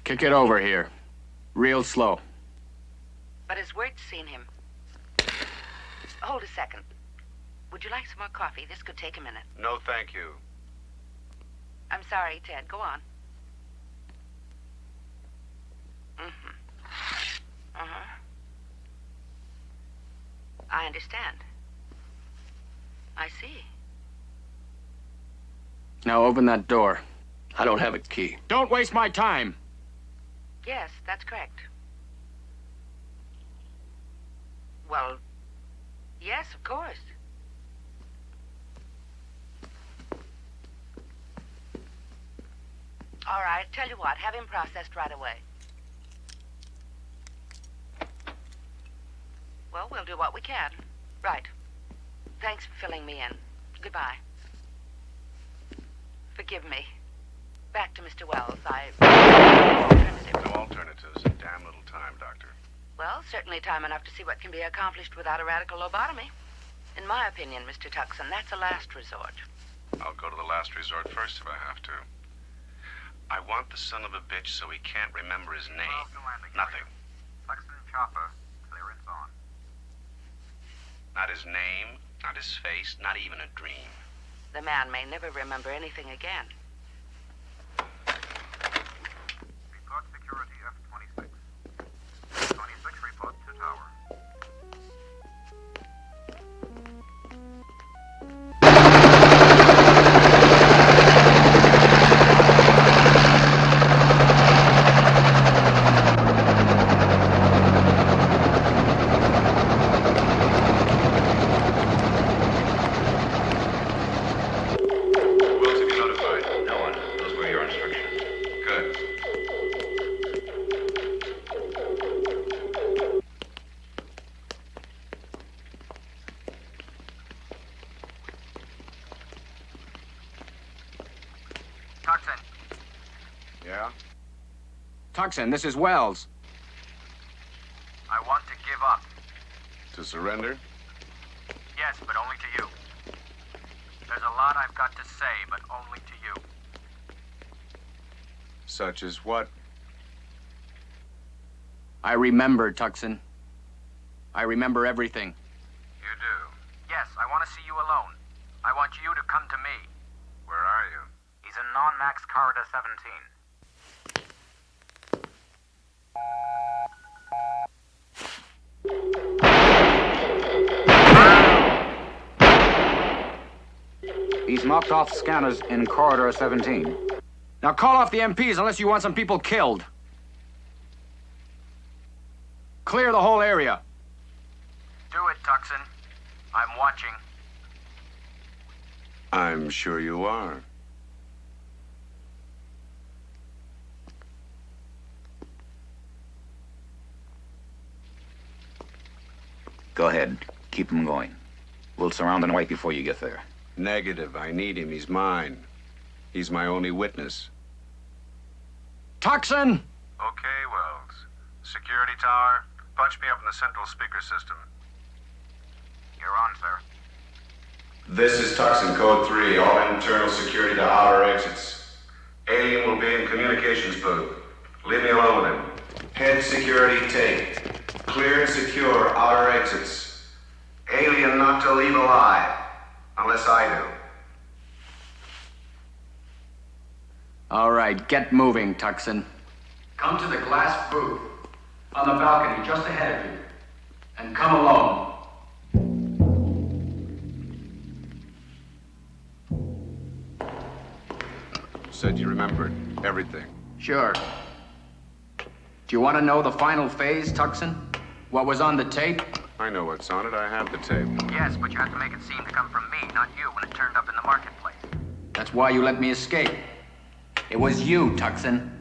Kick it over here. Real slow. But his word's seen him. Hold a second. Would you like some more coffee? This could take a minute. No, thank you. I'm sorry, Ted. Go on. Mm-hmm. Uh-huh. I understand. I see. Now open that door. I don't have a key. Don't waste my time. Yes, that's correct. Well, yes, of course. All right, tell you what, have him processed right away. Well, we'll do what we can. Right. Thanks for filling me in. Goodbye. Forgive me. Back to Mr. Wells. No alternatives. Damn little time, Doctor. Well, certainly time enough to see what can be accomplished without a radical lobotomy. In my opinion, Mr. Tucson, that's a last resort. I'll go to the last resort first if I have to. I want the son of a bitch so he can't remember his name. Nothing. Tucson Chopper, clearance on. Not his name, not his face, not even a dream. The man may never remember anything again. Report security F-26. 26 report to tower. Tucson. Yeah? Tucson, this is Wells. I want to give up. To surrender? Yes, but only to you. There's a lot I've got to say, but only to you. Such as what? I remember, Tucson. I remember everything. You do? Yes, I want to see you alone. I want you to come to me. Where are you? He's in non-max corridor 17. He's marked off scanners in corridor 17. Now call off the MPs unless you want some people killed. Clear the whole area. Do it, Tucson. I'm watching. I'm sure you are. Go ahead. Keep him going. We'll surround and wait before you get there. Negative. I need him. He's mine. He's my only witness. Tucson! Okay, Wells. Security tower, punch me up in the central speaker system. You're on, sir. This is Tucson Code 3. All internal security to outer exits. Alien will be in communications booth. Leave me alone with him. Head security take. Clear and secure outer exits. Alien not to leave alive. Unless I do. All right, get moving, Tucson. Come to the glass booth on the balcony just ahead of you. And come alone. Said you remembered everything. Sure. Do you want to know the final phase, Tucson? What was on the tape? I know what's on it. I have the tape. Yes, but you have to make it seem to come from me, not you, when it turned up in the marketplace. That's why you let me escape. It was you, Tucson.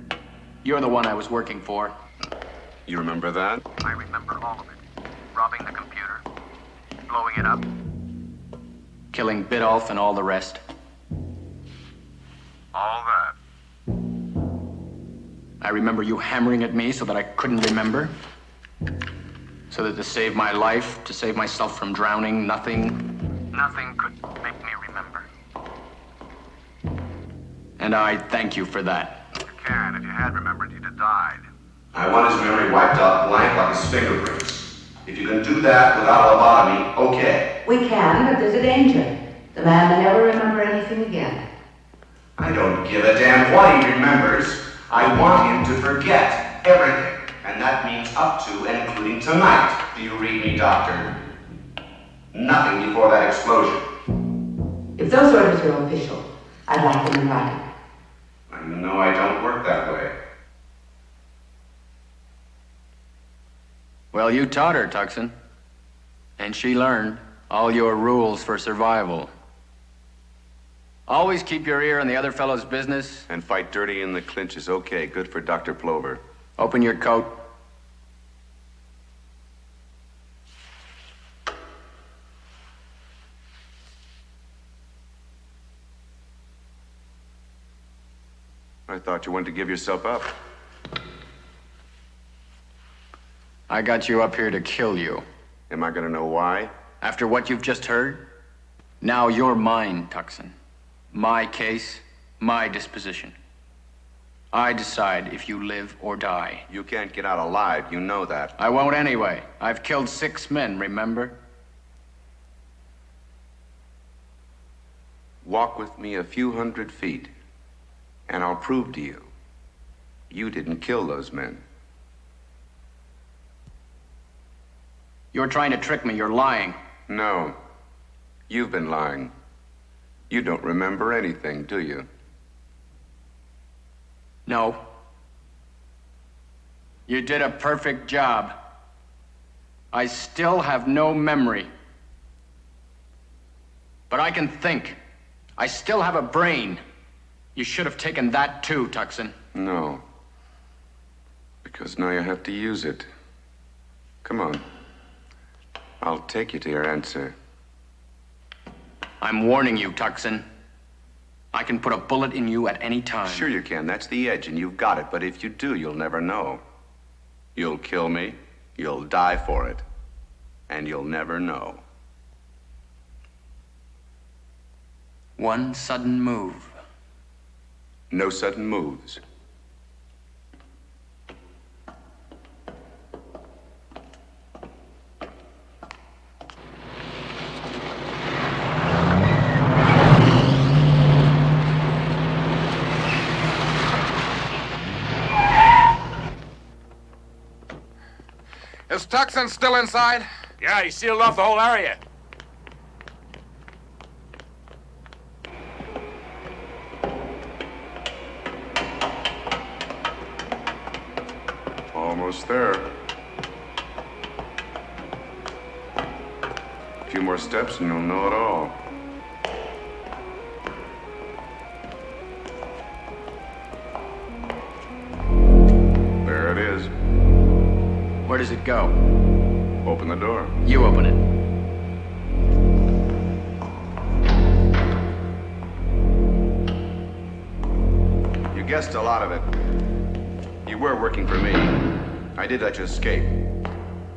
You're the one I was working for. You remember that? I remember all of it. Robbing the computer, blowing it up. Killing Biddulph and all the rest. All that. I remember you hammering at me so that I couldn't remember. So that to save my life, to save myself from drowning, Nothing could make me remember. And I thank you for that. You can. If you had remembered, you'd have died. I want his memory wiped out blank like his fingerprints. If you can do that without a lobotomy, okay. We can, but there's a danger. The man may never remember anything again. I don't give a damn what he remembers. I want him to forget everything. And that means up to and including tonight. Do you read me, Doctor? Nothing before that explosion. If those orders are official, I'd like them in writing. You know I don't work that way. Well, you taught her, Tucson. And she learned all your rules for survival. Always keep your ear on the other fellow's business. And fight dirty in the clinches. Okay, good for Dr. Plover. Open your coat. I thought you wanted to give yourself up. I got you up here to kill you. Am I gonna know why? After what you've just heard? Now you're mine, Tucson. My case, my disposition. I decide if you live or die. You can't get out alive, you know that. I won't anyway. I've killed 6 men, remember? Walk with me a few hundred feet, and I'll prove to you, you didn't kill those men. You're trying to trick me. You're lying. No. You've been lying. You don't remember anything, do you? No. You did a perfect job. I still have no memory. But I can think. I still have a brain. You should have taken that too, Tucson. No. Because now you have to use it. Come on. I'll take you to your answer. I'm warning you, Tucson. I can put a bullet in you at any time. Sure you can. That's the edge, and you've got it. But if you do, you'll never know. You'll kill me, you'll die for it, and you'll never know. One sudden move. No sudden moves. Is Tucson still inside? Yeah, he sealed off the whole area. Almost there. A few more steps and you'll know it all. There it is. Where does it go? Open the door. You open it. You guessed a lot of it. You were working for me. I did let you escape.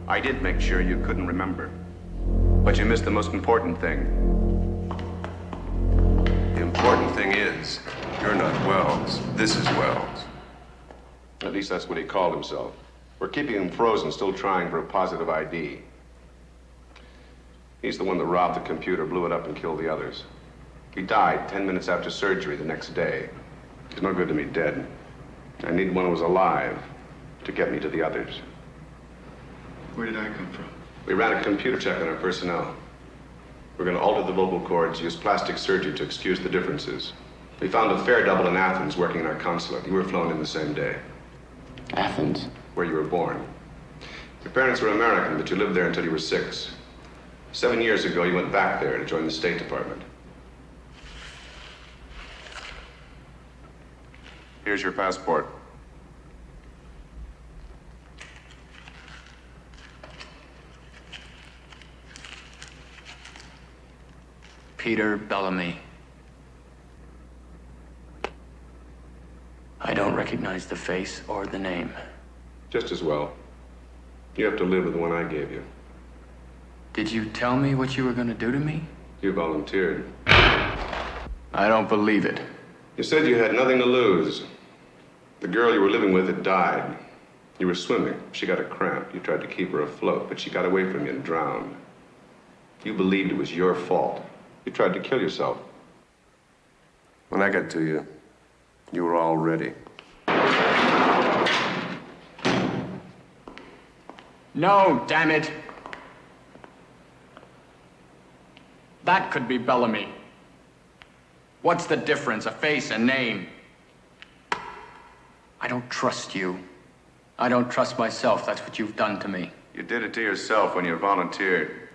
I did make sure you couldn't remember. But you missed the most important thing. The important thing is, you're not Wells. This is Wells. At least that's what he called himself. We're keeping him frozen, still trying for a positive ID. He's the one that robbed the computer, blew it up, and killed the others. He died 10 minutes after surgery the next day. It's no good to me dead. I need one who was alive to get me to the others. Where did I come from? We ran a computer check on our personnel. We're going to alter the vocal cords, use plastic surgery to excuse the differences. We found a fair double in Athens working in our consulate. You were flown in the same day. Athens? Where you were born. Your parents were American, but you lived there until you were 6. 7 years ago, you went back there to join the State Department. Here's your passport. Peter Bellamy. I don't recognize the face or the name. Just as well. You have to live with the one I gave you. Did you tell me what you were going to do to me? You volunteered. I don't believe it. You said you had nothing to lose. The girl you were living with had died. You were swimming. She got a cramp. You tried to keep her afloat, but she got away from you and drowned. You believed it was your fault. You tried to kill yourself. When I got to you, you were all ready. No, damn it. That could be Bellamy. What's the difference? A face, a name. I don't trust you. I don't trust myself. That's what you've done to me. You did it to yourself when you volunteered.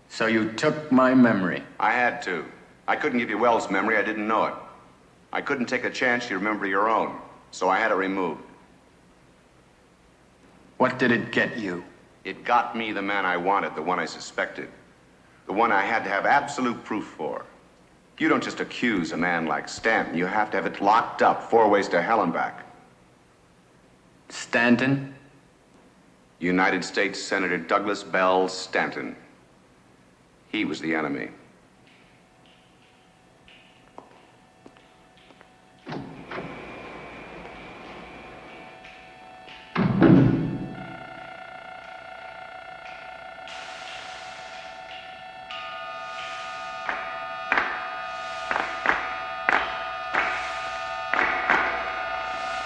So you took my memory. I had to. I couldn't give you Wells' memory. I didn't know it. I couldn't take a chance you remember your own, so I had it removed. What did it get you? It got me the man I wanted, the one I suspected, the one I had to have absolute proof for. You don't just accuse a man like Stanton. You have to have it locked up 4 ways to hell and back. Stanton? United States Senator Douglas Bell Stanton. He was the enemy.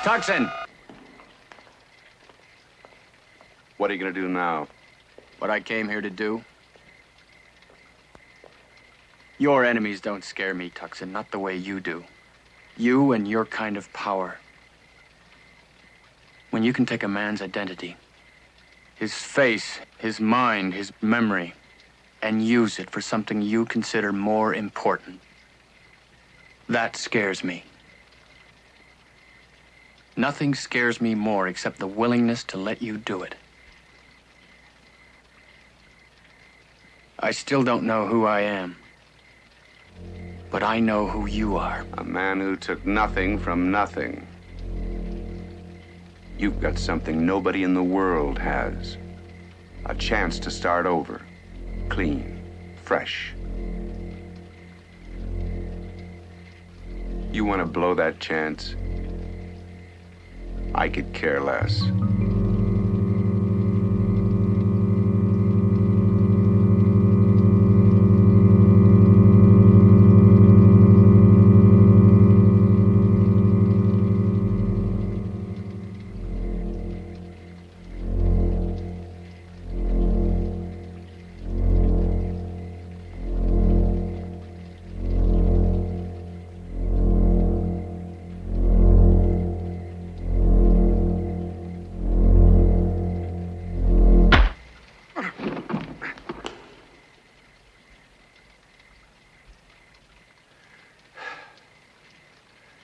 Tucson! What are you going to do now? What I came here to do? Your enemies don't scare me, Tucson, not the way you do. You and your kind of power. When you can take a man's identity, his face, his mind, his memory, and use it for something you consider more important. That scares me. Nothing scares me more except the willingness to let you do it. I still don't know who I am, but I know who you are. A man who took nothing from nothing. You've got something nobody in the world has. A chance to start over. Clean. Fresh. You want to blow that chance? I could care less.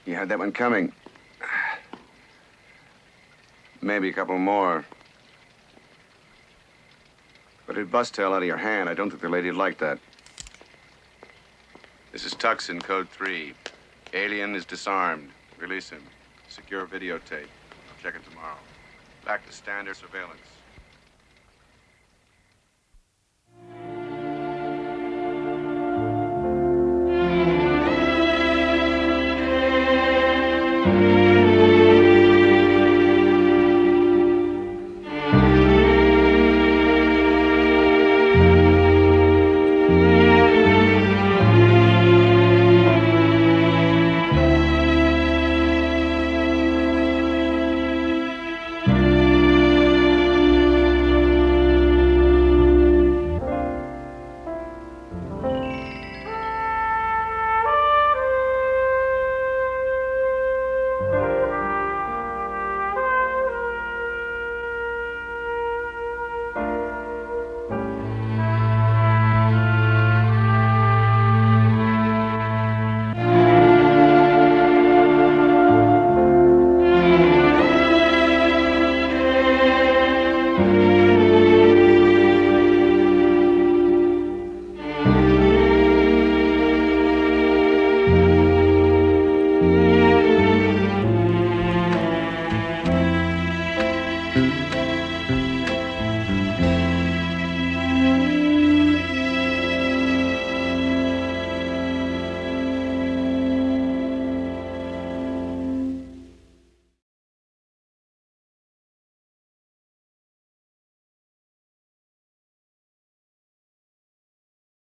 You had that one coming. Maybe a couple more. But it'd bust hell out of your hand. I don't think the lady'd like that. This is Tucson, code 3. Alien is disarmed. Release him. Secure videotape. I'll check it tomorrow. Back to standard surveillance.